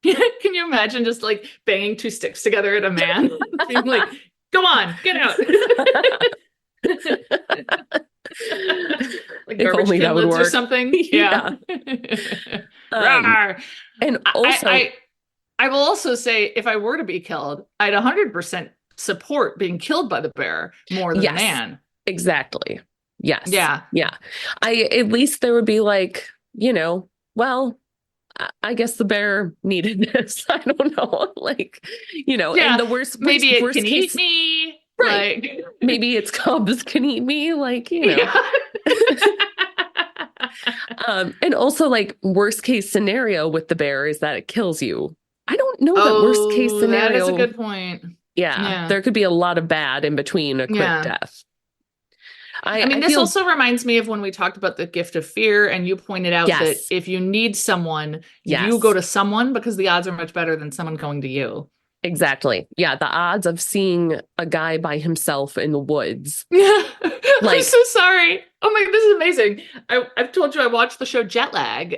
Can you imagine just like banging two sticks together at a man? Being like, go on, get out. Like garbage can lids or something. Yeah. And also, I will also say, if I were to be killed, I'd 100% support being killed by the bear more than the man. Exactly. Yes. Yeah. Yeah. At least there would be like, well, I guess the bear needed this. I don't know. Like, and the worst maybe it worst can case, eat me. Right. Like, maybe its cubs can eat me. Like, and also like worst case scenario with the bear is that it kills you. I don't know that worst case scenario. That is a good point. Yeah. There could be a lot of bad in between a quick death. I mean, this also reminds me of when we talked about the gift of fear, and you pointed out that if you need someone, you go to someone because the odds are much better than someone going to you. Exactly. Yeah, the odds of seeing a guy by himself in the woods. I'm so sorry. Oh my, this is amazing. I've told you I watched the show Jet Lag.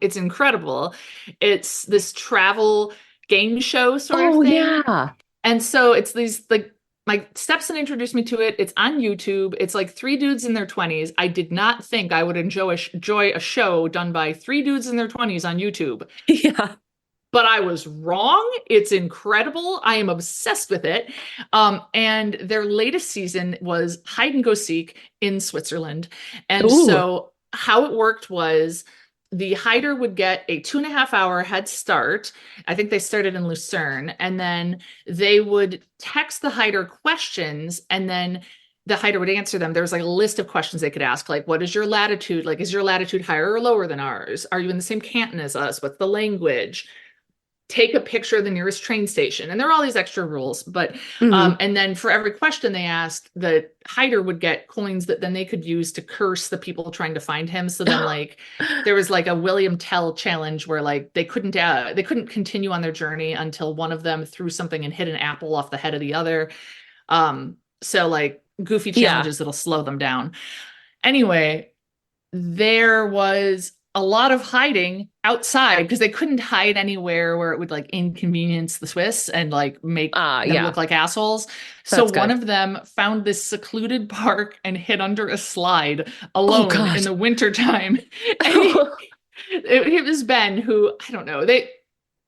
It's incredible. It's this travel game show sort of thing. Yeah. And so it's these like my stepson introduced me to it. It's on YouTube. It's like three dudes in their 20s. I did not think I would enjoy a show done by three dudes in their 20s on YouTube. Yeah. But I was wrong. It's incredible. I am obsessed with it. And their latest season was hide and go seek in Switzerland. And so how it worked was the hider would get a 2.5-hour head start. I think they started in Lucerne, and then they would text the hider questions, and then the hider would answer them. There was like a list of questions they could ask, like, what is your latitude? Like, is your latitude higher or lower than ours? Are you in the same canton as us? What's the language? Take a picture of the nearest train station. And there are all these extra rules, but, and then for every question they asked, the hider would get coins that then they could use to curse the people trying to find him. So then like, there was like a William Tell challenge where like, they couldn't continue on their journey until one of them threw something and hit an apple off the head of the other. So like goofy challenges that'll slow them down. Anyway, there was a lot of hiding outside because they couldn't hide anywhere where it would like inconvenience the Swiss and like make them look like assholes. So one of them found this secluded park and hid under a slide alone in the wintertime. It was Ben, who, I don't know,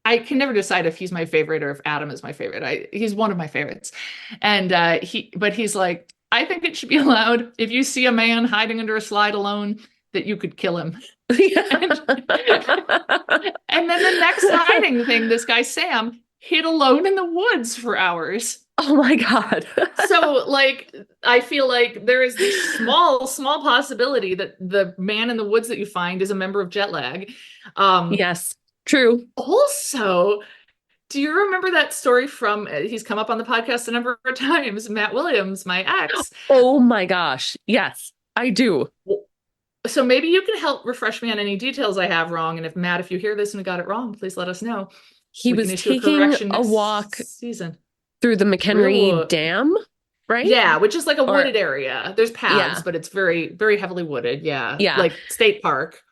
I can never decide if he's my favorite or if Adam is my favorite. He's one of my favorites. And he's like, I think it should be allowed if you see a man hiding under a slide alone that you could kill him. And then the next hiding thing, this guy Sam hid alone in the woods for hours. Oh my God. So like, I feel like there is this small possibility that the man in the woods that you find is a member of Jet Lag. Yes, true. Also, do you remember that story from, he's come up on the podcast a number of times, Matt Williams, my ex? Oh my gosh. Yes, I do. So maybe you can help refresh me on any details I have wrong. And if Matt, if you hear this and we got it wrong, please let us know. He was taking a walk through the McHenry Dam. right? Yeah, which is like a Or- wooded area. There's paths, Yeah. but it's very, very heavily wooded. Yeah. Yeah. Like state park.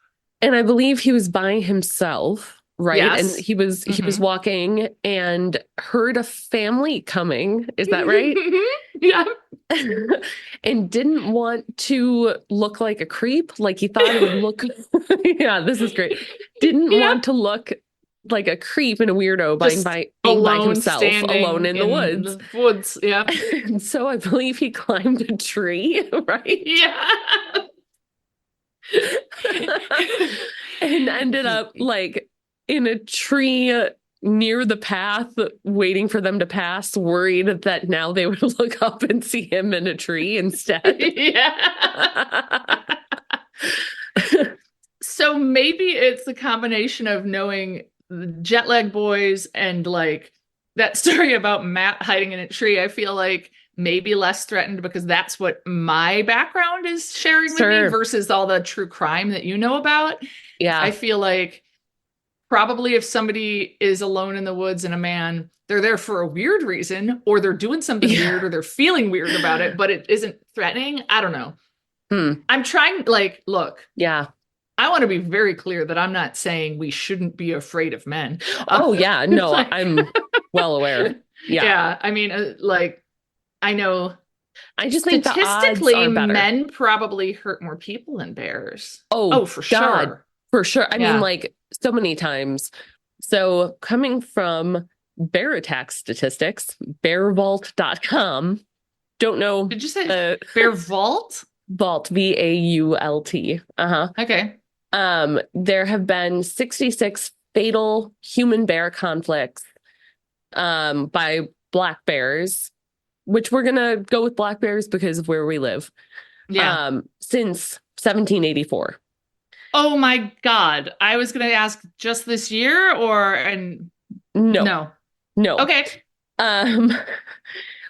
And I believe he was by himself, right? And Yes. he was walking and heard a family coming. Is that right? Yeah. And didn't want to look like a creep. Like he thought it would look. Yeah, this is great. Didn't Yeah. want to look like a creep and a weirdo Just being by alone, himself, standing alone in the woods. the woods. Yeah. And so I believe he climbed a tree, right? Yeah. And ended up like in a tree near the path, waiting for them to pass, worried that now they would look up and see him in a tree instead. Yeah. So maybe it's a combination of knowing the jet lag boys and like that story about Matt hiding in a tree. I feel like maybe less threatened because that's what my background is sharing with me versus all the true crime that you know about. Yeah. I feel like probably if somebody is alone in the woods and a man, they're there for a weird reason, or they're doing something weird, or they're feeling weird about it, but it isn't threatening. I don't know. I'm trying, like, look. Yeah. I want to be very clear that I'm not saying we shouldn't be afraid of men. Oh, yeah. No, I'm well aware. Yeah. Yeah. I mean, like, I know I just think statistically, the odds are better. men probably hurt more people than bears. Oh, for God, sure. For sure. I mean, like, so many times. So coming from bear attack statistics, bearvault.com. Don't know. Did you say Bear Vault? Vault, VAULT. Okay. There have been 66 fatal human bear conflicts by black bears, which we're gonna go with black bears because of where we live. Yeah. Since 1784. Oh my God. I was gonna ask just this year No. Okay.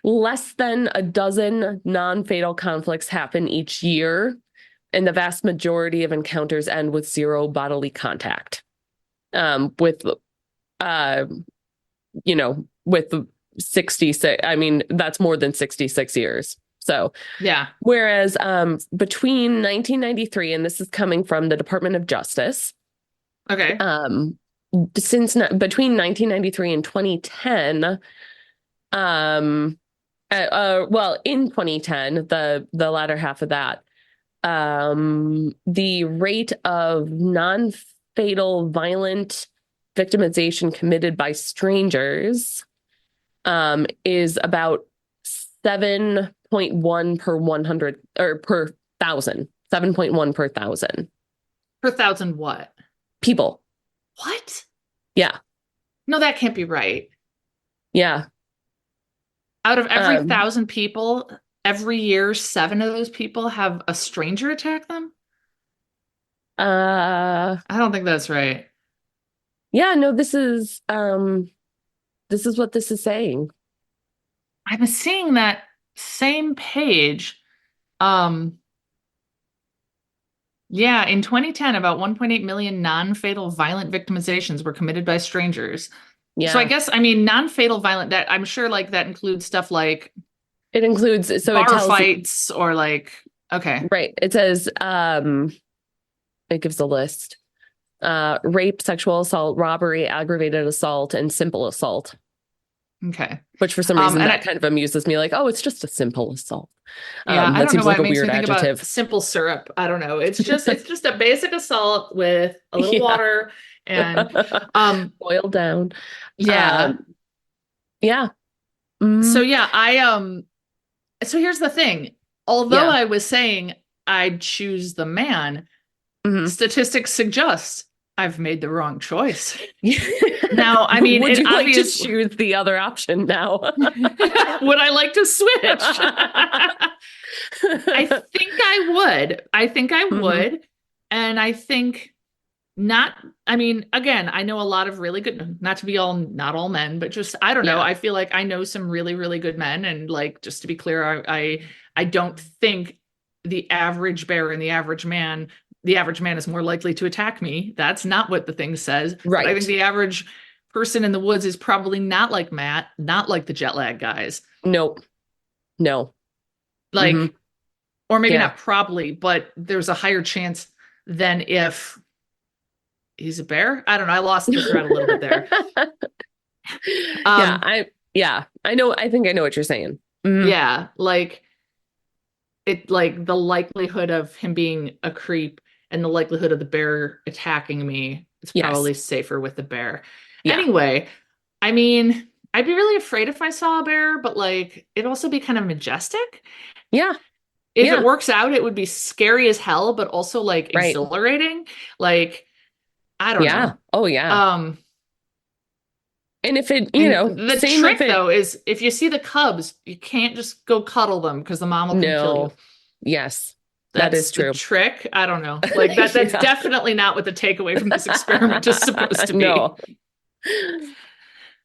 Less than a dozen non-fatal conflicts happen each year, and the vast majority of encounters end with zero bodily contact. With 66, I mean, that's more than 66 years. So, yeah. Whereas between 1993, and this is coming from the Department of Justice. Okay. Between 1993 and 2010, in 2010, the latter half of that, the rate of non-fatal violent victimization committed by strangers is about 7.1 per 100 or per 1,000. 7.1 per 1,000. Per 1,000 what? People. What? Yeah. No, that can't be right. Yeah. Out of every 1,000 people, every year, 7 of those people have a stranger attack them? I don't think that's right. Yeah, no, this is what this is saying. I'm seeing that same page. Yeah, in 2010, about 1.8 million non-fatal violent victimizations were committed by strangers. Yeah. So I guess, I mean, non-fatal violent, that I'm sure like that includes stuff like it includes bar fights or like, okay. Right. It says it gives a list. Rape, sexual assault, robbery, aggravated assault, and simple assault. Okay. Which for some reason that kind of amuses me. Like, oh, it's just a simple assault. Yeah, that seems like a weird adjective. Simple syrup. I don't know. It's just a basic assault with a little water and boiled down. Yeah. Yeah. So yeah, so here's the thing. Although I was saying I'd choose the man, statistics suggest I've made the wrong choice. Now, I mean, would you like to choose the other option now? Would I like to switch? I think I would. And I think I mean, again, I know a lot of really good, not all men, but just, I don't know. I feel like I know some really, really good men. And like, just to be clear, I don't think the average bear and the average man is more likely to attack me. That's not what the thing says. Right. But I think the average person in the woods is probably not like Matt, not like the jet lag guys. Nope. No. Like, Mhm. or maybe Yeah. not probably, but there's a higher chance than if he's a bear. I don't know. I lost the thread a little bit there. Yeah, Um, I know. I think I know what you're saying. Mhm. yeah, like like the likelihood of him being a creep and the likelihood of the bear attacking me, it's Yes. probably safer with the bear. Yeah. Anyway, I mean, I'd be really afraid if I saw a bear, but like it'd also be kind of majestic. Yeah. If it Yeah. works out, it would be scary as hell, but also like Right. exhilarating. Like, I don't Yeah. know. Oh, yeah. Um, And if it, and the same if trick it, though is if you see the cubs, you can't just go cuddle them because the mom will come kill you. no. Yes, that is That's the true. trick. I don't know. Like that's Yeah. definitely not what the takeaway from this experiment is supposed to be. No.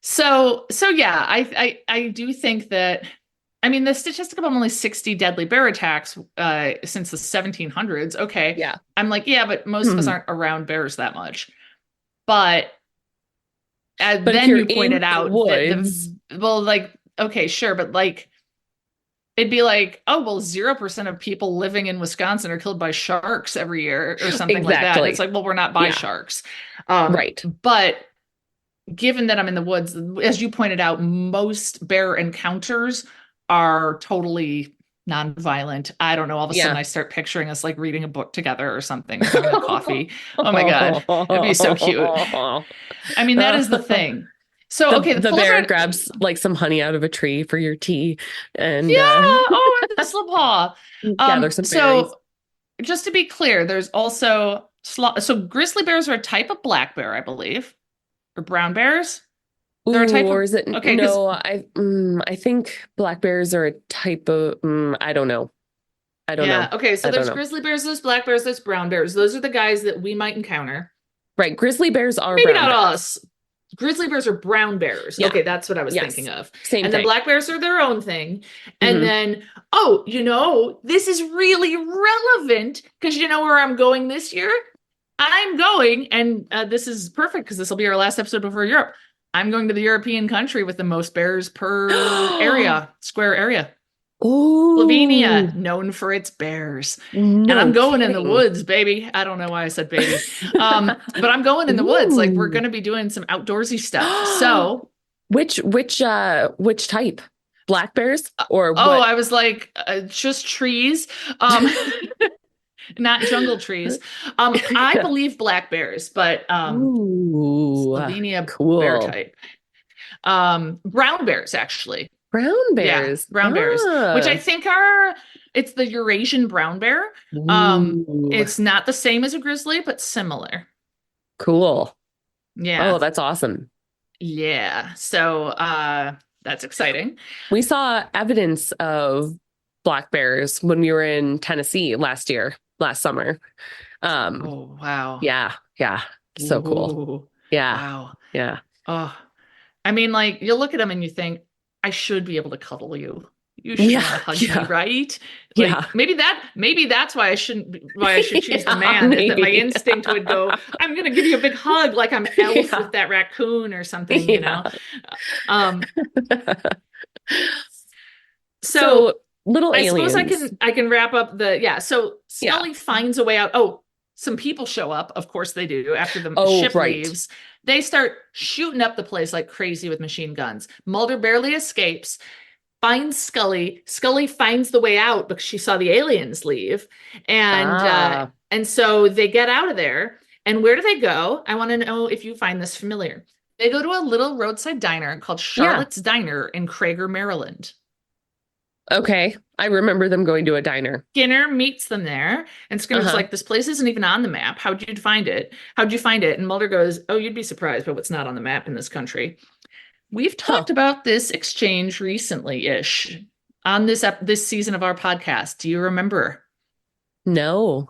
So yeah, I do think that I mean the statistic of only 60 deadly bear attacks since the 1700s. Okay. Yeah. I'm like, yeah, but most of us Mhm. aren't around bears that much. But But if then you're you in pointed the out that woods, well, like, okay, sure, but like it'd be like, oh, well, 0% of people living in Wisconsin are killed by sharks every year or something like that. And it's exactly. like, well, we're not by Yeah. sharks. Right. But given that I'm in the woods, as you pointed out, most bear encounters are totally nonviolent. I don't know. All of a sudden, Yeah. I start picturing us like reading a book together or something, or having a coffee. Oh my God. It'd be so cute. I mean, that is the thing. So, okay, the The poles bear aren't. grabs like some honey out of a tree for your tea Yeah. and Oh, and the slip paw. gather some berries. So just to be clear, there's also so grizzly bears are a type of black bear, I believe, or brown bears. They're a Ooh, type or of is it okay, because no? I think black bears are a type of I don't know. I don't yeah, know. okay, so I don't there's know. grizzly bears, there's black bears, there's brown bears. Those are the guys that we might encounter. Right, grizzly bears are Maybe brown not bears. us. Grizzly bears are brown bears. Yeah. Okay, that's what I was Yes. thinking of. Same And then thing. black bears are their own thing. And Hmm. then, oh, this is really relevant because you know where I'm going this year? I'm going, and this is perfect because this will be our last episode before Europe. I'm going to the European country with the most bears per square area. Oh, Slovenia, known for its bears. And I'm no going in the kidding. woods, baby. I don't know why I said baby. But I'm going in the woods. Like we're Ooh. going to be doing some outdoorsy stuff. So, Which type? Black bears or oh, what? I was like, just trees. Um, not jungle trees. I believe black bears, but Ooh, Slovenia bear cool. type. Brown bears, actually. Brown Yeah, bears. brown bears, which I Ah. think it's the Eurasian brown bear. Ooh, It's not the same as a grizzly, but similar. cool. Yeah. Oh, that's awesome. Yeah. So that's exciting. We saw evidence of black bears when we were in Tennessee last summer. Oh, wow. Yeah, yeah. So cool. Ooh, Yeah, wow. yeah. Oh, I mean, like you look at them and you think, I should be able to cuddle you. You should want to Yeah, hug yeah, me, right? yeah. Like maybe that's why I should choose the Yeah, man, is that my maybe. instinct would go, I'm gonna give you a big hug like I'm Elf Yeah, with that raccoon or something, yeah. Um, so So little I suppose aliens. I can wrap up yeah. So Yeah. Scully finds a way out. Oh, some people show up. Of course they do. After the Oh, ship right. leaves, they start shooting up the place like crazy with machine guns. Mulder barely escapes, finds Scully. Scully finds the way out because she saw the aliens leave. Ah, And so they get out of there. And where do they go? I want to know if you find this familiar. They go to a little roadside diner called yeah. Charlotte's Diner in Crager, Maryland. Okay. I remember them going to a diner. Skinner meets them there, and Skinner's Uh-huh. like, "This place isn't even on the map. How'd you find it? How'd you find it?" And Mulder goes, "Oh, you'd be surprised by what's not on the map in this country." We've Huh. talked about this exchange recently-ish on this season of our podcast. Do you remember? No.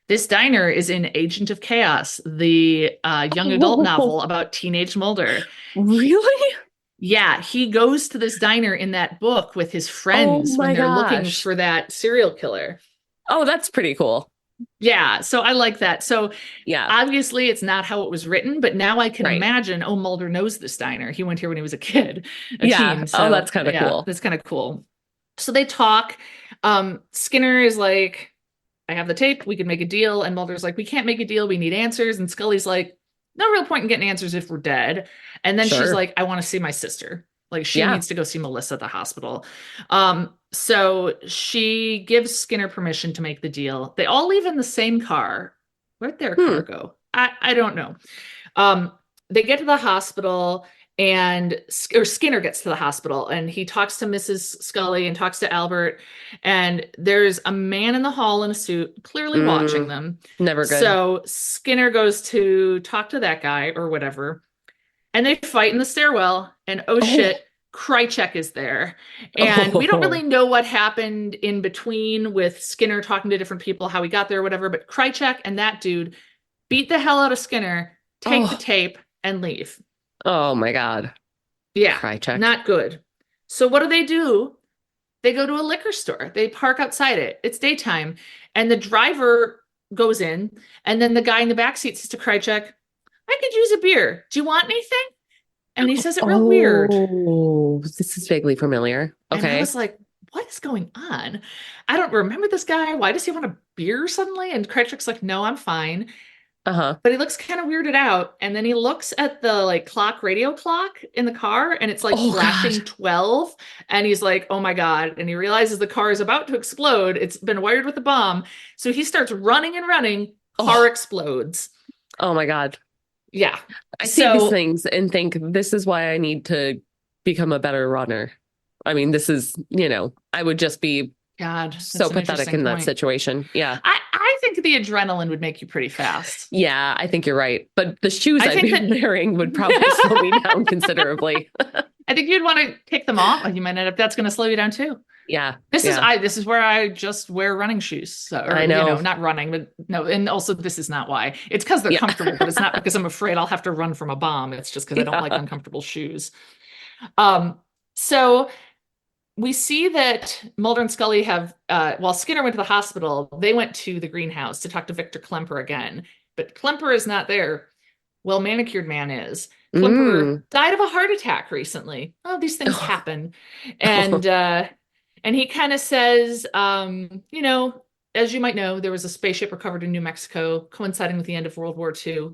This diner is in Agent of Chaos, the young adult novel Oh, about teenage Mulder. really? Yeah, he goes to this diner in that book with his Oh friends when my they're looking gosh. for that serial killer. Oh, that's pretty cool. Yeah, so I like that. So Yeah. obviously it's not how it was written, but now I can Right. imagine, oh, Mulder knows this diner. He went here when he was a kid, a Yeah. teen. Oh, So that's kind of yeah, cool. that's kind of cool. So they talk. Skinner is like, I have the tape. We can make a deal. And Mulder's like, we can't make a deal. We need answers. And Scully's like, no real point in getting answers if we're dead. And then she's Sure. like, I want to see my sister. Like she Yeah. needs to go see Melissa at the hospital. So she gives Skinner permission to make the deal. They all leave in the same car. Where'd their car go? I don't know. They get to the hospital or Skinner gets to the hospital and he talks to Mrs. Scully and talks to Albert. And there's a man in the hall in a suit, clearly watching them. Never good. So Skinner goes to talk to that guy or whatever. And they fight in the stairwell. And oh shit, Krychek is there. And we don't really know what happened in between with Skinner talking to different people, how he got there or whatever. But Krychek and that dude beat the hell out of Skinner, take the tape, and leave. Oh my God. Yeah. Krychek. Not good. So what do? They go to a liquor store. They park outside it. It's daytime. And the driver goes in. And then the guy in the backseat says to Krychek, I could use a beer. Do you want anything? And he says it real weird. Oh, this is vaguely familiar. Okay. And I was like, what is going on? I don't remember this guy. Why does he want a beer suddenly? And Krychek's like, no, I'm fine. But he looks kind of weirded out. And then he looks at the like radio clock in the car and it's like flashing 12. And he's like, oh my God. And he realizes the car is about to explode. It's been wired with a bomb. So he starts running and running. Car explodes. Oh my God. Yeah. I see these things and think this is why I need to become a better runner. I mean, this is, I would just be so pathetic in that situation. Yeah. I think the adrenaline would make you pretty fast. Yeah, I think you're right. But the shoes I'd be wearing would probably slow me down considerably. I think you'd want to take them off. You might end up, that's going to slow you down too. Yeah. This is where I just wear running shoes. So, I know. Not running, but no. And also this is not why. It's because they're comfortable, but it's not because I'm afraid I'll have to run from a bomb. It's just because I don't like uncomfortable shoes. So we see that Mulder and Scully have, while Skinner went to the hospital, they went to the greenhouse to talk to Victor Klemper again. But Klemper is not there. Well, Manicured Man is. Klemper died of a heart attack recently. Oh, these things happen. And he kind of says, as you might know, there was a spaceship recovered in New Mexico, coinciding with the end of World War II,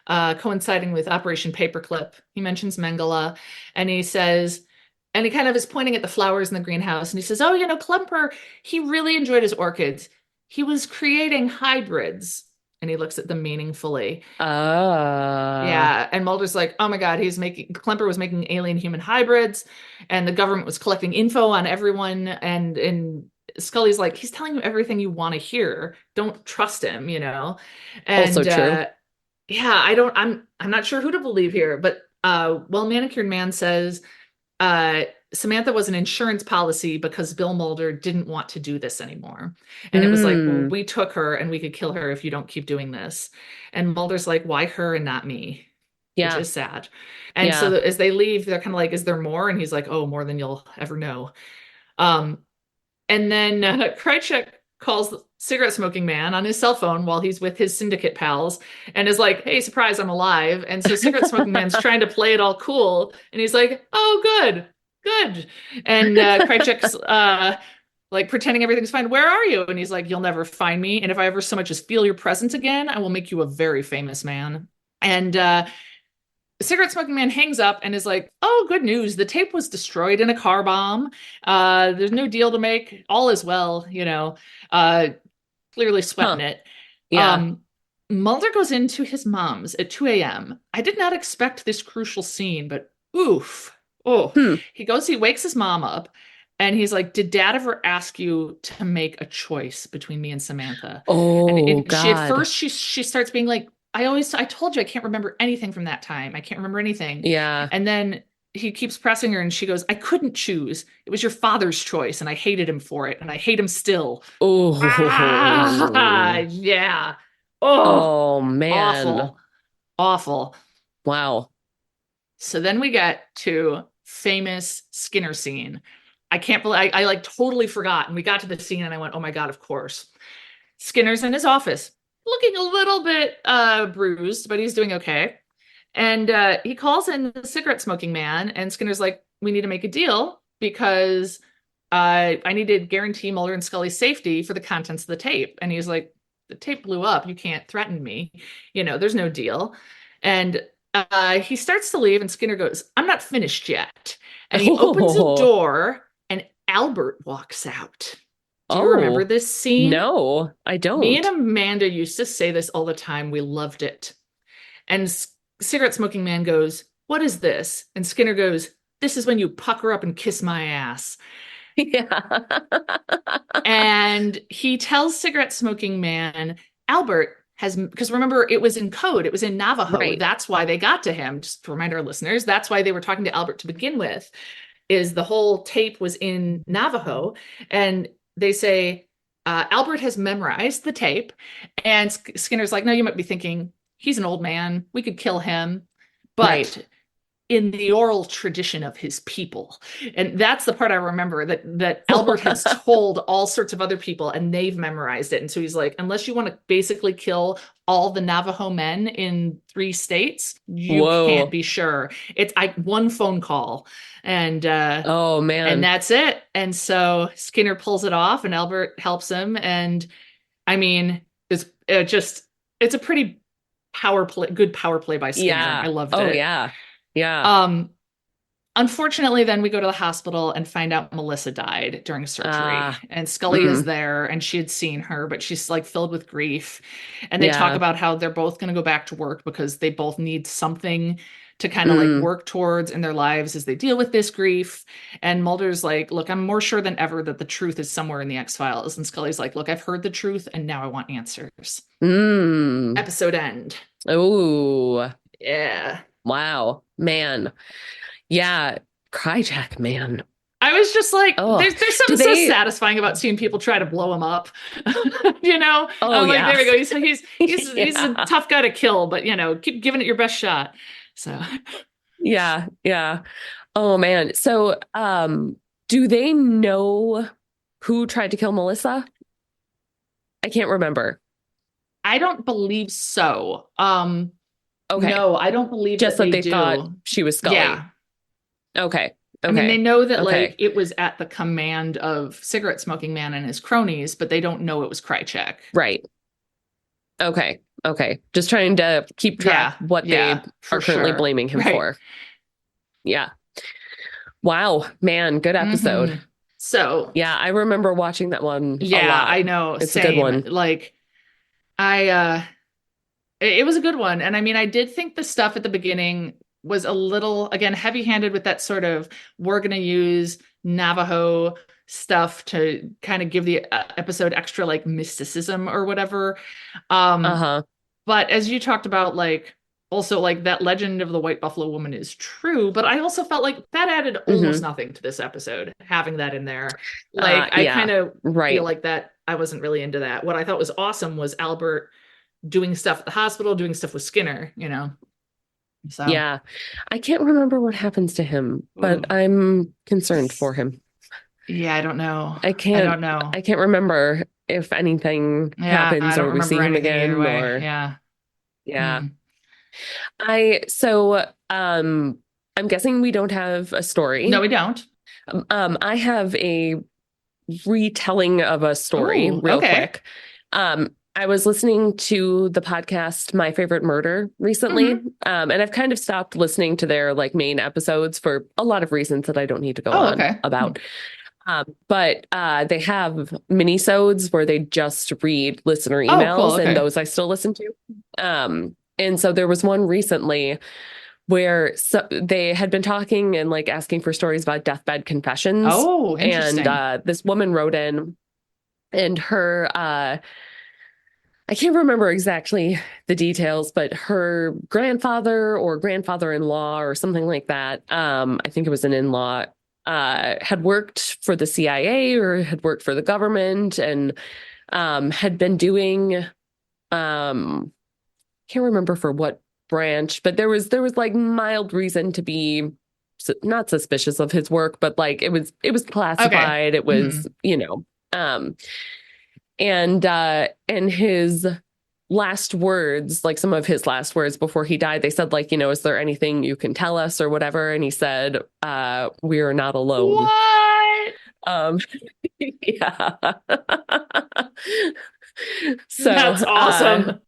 coinciding with Operation Paperclip. He mentions Mengele, and he says, and he kind of is pointing at the flowers in the greenhouse, and he says, Klemper, he really enjoyed his orchids. He was creating hybrids. And he looks at them meaningfully. Yeah. And Mulder's like, oh my God, Klemper was making alien human hybrids and the government was collecting info on everyone. And Scully's like, he's telling you everything you want to hear. Don't trust him, And also true. I'm not sure who to believe here, but Manicured Man says Samantha was an insurance policy because Bill Mulder didn't want to do this anymore. And it was like, well, we took her and we could kill her if you don't keep doing this. And Mulder's like, why her and not me? Yeah. Which is sad. And so as they leave, they're kind of like, is there more? And he's like, oh, more than you'll ever know. And then Krychek calls the cigarette smoking man on his cell phone while he's with his syndicate pals and is like, hey, surprise, I'm alive. And so cigarette smoking man's trying to play it all cool. And he's like, oh, good. And Krychek's like pretending everything's fine. Where are you? And he's like, you'll never find me. And if I ever so much as feel your presence again, I will make you a very famous man. And the cigarette smoking man hangs up and is like, oh, good news. The tape was destroyed in a car bomb. There's no deal to make. All is well, clearly sweating it. Yeah. Mulder goes into his mom's at 2 a.m. I did not expect this crucial scene, but oof. He wakes his mom up and he's like, did dad ever ask you to make a choice between me and Samantha? God. She starts being like, I told you I can't remember anything from that time. I can't remember anything. Yeah. And then he keeps pressing her and she goes, I couldn't choose. It was your father's choice and I hated him for it and I hate him still. Yeah. Oh man. Awful. Wow. So then we get to famous Skinner scene. I can't believe I like totally forgot. And we got to the scene and I went, oh my God, of course. Skinner's in his office looking a little bit bruised, but he's doing okay. And he calls in the cigarette smoking man and Skinner's like, we need to make a deal because I need to guarantee Mulder and Scully's safety for the contents of the tape. And he's like, the tape blew up. You can't threaten me. There's no deal. And he starts to leave, and Skinner goes, I'm not finished yet. And he opens a door, and Albert walks out. Do you remember this scene? No, I don't. Me and Amanda used to say this all the time. We loved it. And Cigarette Smoking Man goes, what is this? And Skinner goes, this is when you pucker up and kiss my ass. Yeah. And he tells Cigarette Smoking Man, Albert has, because remember, it was in code. It was in Navajo. Right. That's why they got to him. Just to remind our listeners, that's why they were talking to Albert to begin with, is the whole tape was in Navajo. And they say, Albert has memorized the tape. And Skinner's like, no, you might be thinking, he's an old man. We could kill him. But Right. in the oral tradition of his people. And that's the part I remember, that Albert has told all sorts of other people, and they've memorized it. And so he's like, unless you want to basically kill all the Navajo men in 3 states, you can't be sure. It's one phone call. And oh man. And that's it. And so Skinner pulls it off, and Albert helps him. And I mean, it's a pretty good power play by Skinner. Yeah. I loved it. Oh yeah. Yeah. Unfortunately, then we go to the hospital and find out Melissa died during surgery. And Scully is there, and she had seen her, but she's like filled with grief. And they talk about how they're both going to go back to work because they both need something to kind of like work towards in their lives as they deal with this grief. And Mulder's like, look, I'm more sure than ever that the truth is somewhere in the X-Files. And Scully's like, look, I've heard the truth, and now I want answers. Episode end. Oh. Yeah. Wow, man. Yeah, Krychek, man. I was just like, there's something so satisfying about seeing people try to blow him up. Oh, I'm like, there we go. He's a tough guy to kill, but keep giving it your best shot. So yeah. Oh man. So do they know who tried to kill Melissa? I can't remember. I don't believe so. Okay. No, I don't believe just that they do. thought she was Scully. Yeah. Okay. I mean, they know that like it was at the command of Cigarette Smoking Man and his cronies, but they don't know it was Krychek. Right. Okay. Just trying to keep track what they are currently blaming him for. Yeah. Wow, man, good episode. So yeah, I remember watching that one. Yeah, a lot. I know. It's Same. a good one. Like, it was a good one. And I mean, I did think the stuff at the beginning was a little, again, heavy-handed with that sort of, we're going to use Navajo stuff to kind of give the episode extra like mysticism or whatever. But as you talked about, like, also like that legend of the White Buffalo Woman is true, but I also felt like that added almost nothing to this episode, having that in there. Like, I kind of feel like that I wasn't really into that. What I thought was awesome was Albert doing stuff at the hospital, doing stuff with Skinner, So yeah, I can't remember what happens to him, but I'm concerned for him. Yeah, I don't know. I don't know. I can't remember if anything happens or we see him again or yeah. I'm guessing we don't have a story. No, we don't. I have a retelling of a story real quick. I was listening to the podcast My Favorite Murder recently, and I've kind of stopped listening to their like main episodes for a lot of reasons that I don't need to go on about. But they have mini-sodes where they just read listener emails, and those I still listen to. And so there was one recently where they had been talking and like asking for stories about deathbed confessions. Oh, interesting. And this woman wrote in, and her I can't remember exactly the details, but her grandfather or grandfather-in-law or something like that, I think it was an in-law, had worked for the CIA or had worked for the government and had been doing, can't remember for what branch, but there was like mild reason to be not suspicious of his work, but like it was classified. It was, and his last words, like some of his last words before he died, they said like, is there anything you can tell us or whatever? And he said, we are not alone. What? Um, yeah. So, That's awesome.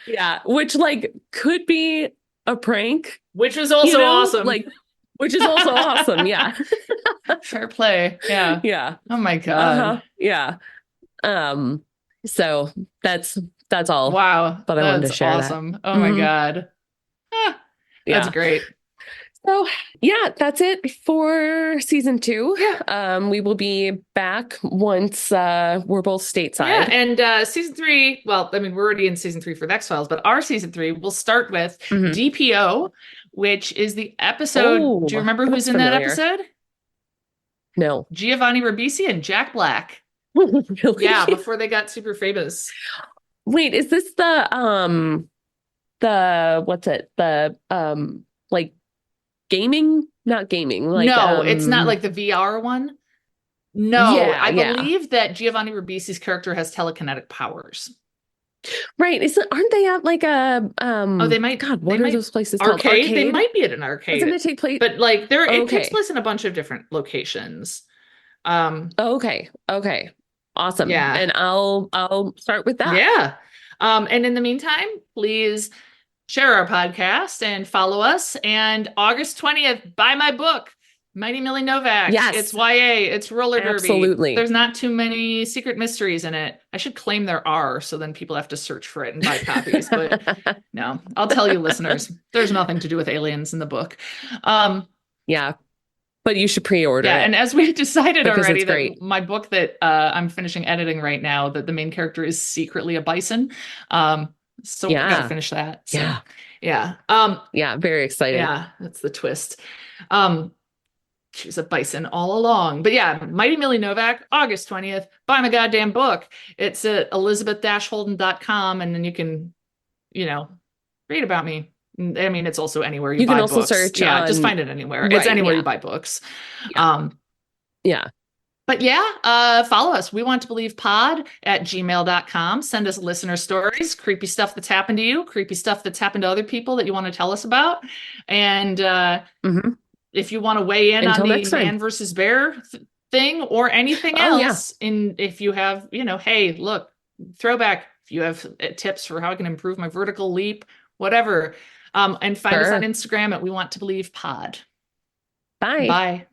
Yeah, which like could be a prank, Which was also awesome. Like, which is also awesome. Yeah. Fair play. Yeah. Yeah. Oh my God. Yeah. So that's all. Wow. But I wanted to That's share awesome. that. Oh my God. Ah, that's Yeah. great. So yeah, that's it for season 2. Yeah. We will be back once we're both stateside. Yeah, and season 3, well, I mean, we're already in season 3 for the X-Files, but our season 3 will start with DPO, which is the episode. Do you remember who's in that episode? No. Giovanni Ribisi and Jack Black. Really? Yeah, before they got super famous. Wait, is this the what's it? The like gaming? Not gaming. Like no, it's not like the VR one. No, yeah, I believe that Giovanni Ribisi's character has telekinetic powers. Right. Aren't they at like a oh, they might. God, what they are might, those places arcade? called? Arcade? They might be at an arcade. Doesn't it take place? But like it takes place in a bunch of different locations. Okay. Awesome. Yeah. And I'll start with that. Yeah. And in the meantime, please share our podcast and follow us. And August 20th, buy my book, Mighty Millie Novak. Yes. It's YA. It's roller derby. Absolutely. There's not too many secret mysteries in it. I should claim there are, so then people have to search for it and buy copies. But no, I'll tell you, listeners, there's nothing to do with aliens in the book. Yeah. But you should pre-order it. And as we decided already, that great. my book that I'm finishing editing right now, that the main character is secretly a bison. So we gotta finish that. So, yeah. Yeah, very excited. Yeah, that's the twist. She was a bison all along. But yeah, Mighty Millie Novak, August 20th. Buy my goddamn book. It's at elizabeth-holden.com, and then you can, read about me. I mean, it's also anywhere you buy can also books. search. Yeah, just find it anywhere. It's anywhere you buy books. Yeah. But yeah, follow us. We want to believe pod at gmail.com. Send us listener stories, creepy stuff that's happened to you, creepy stuff that's happened to other people that you want to tell us about. And if you want to weigh in on the man versus bear thing or anything else, if you have, hey, look, throwback, if you have tips for how I can improve my vertical leap, whatever. And find us on Instagram at We Want to Believe Pod. Bye. Bye.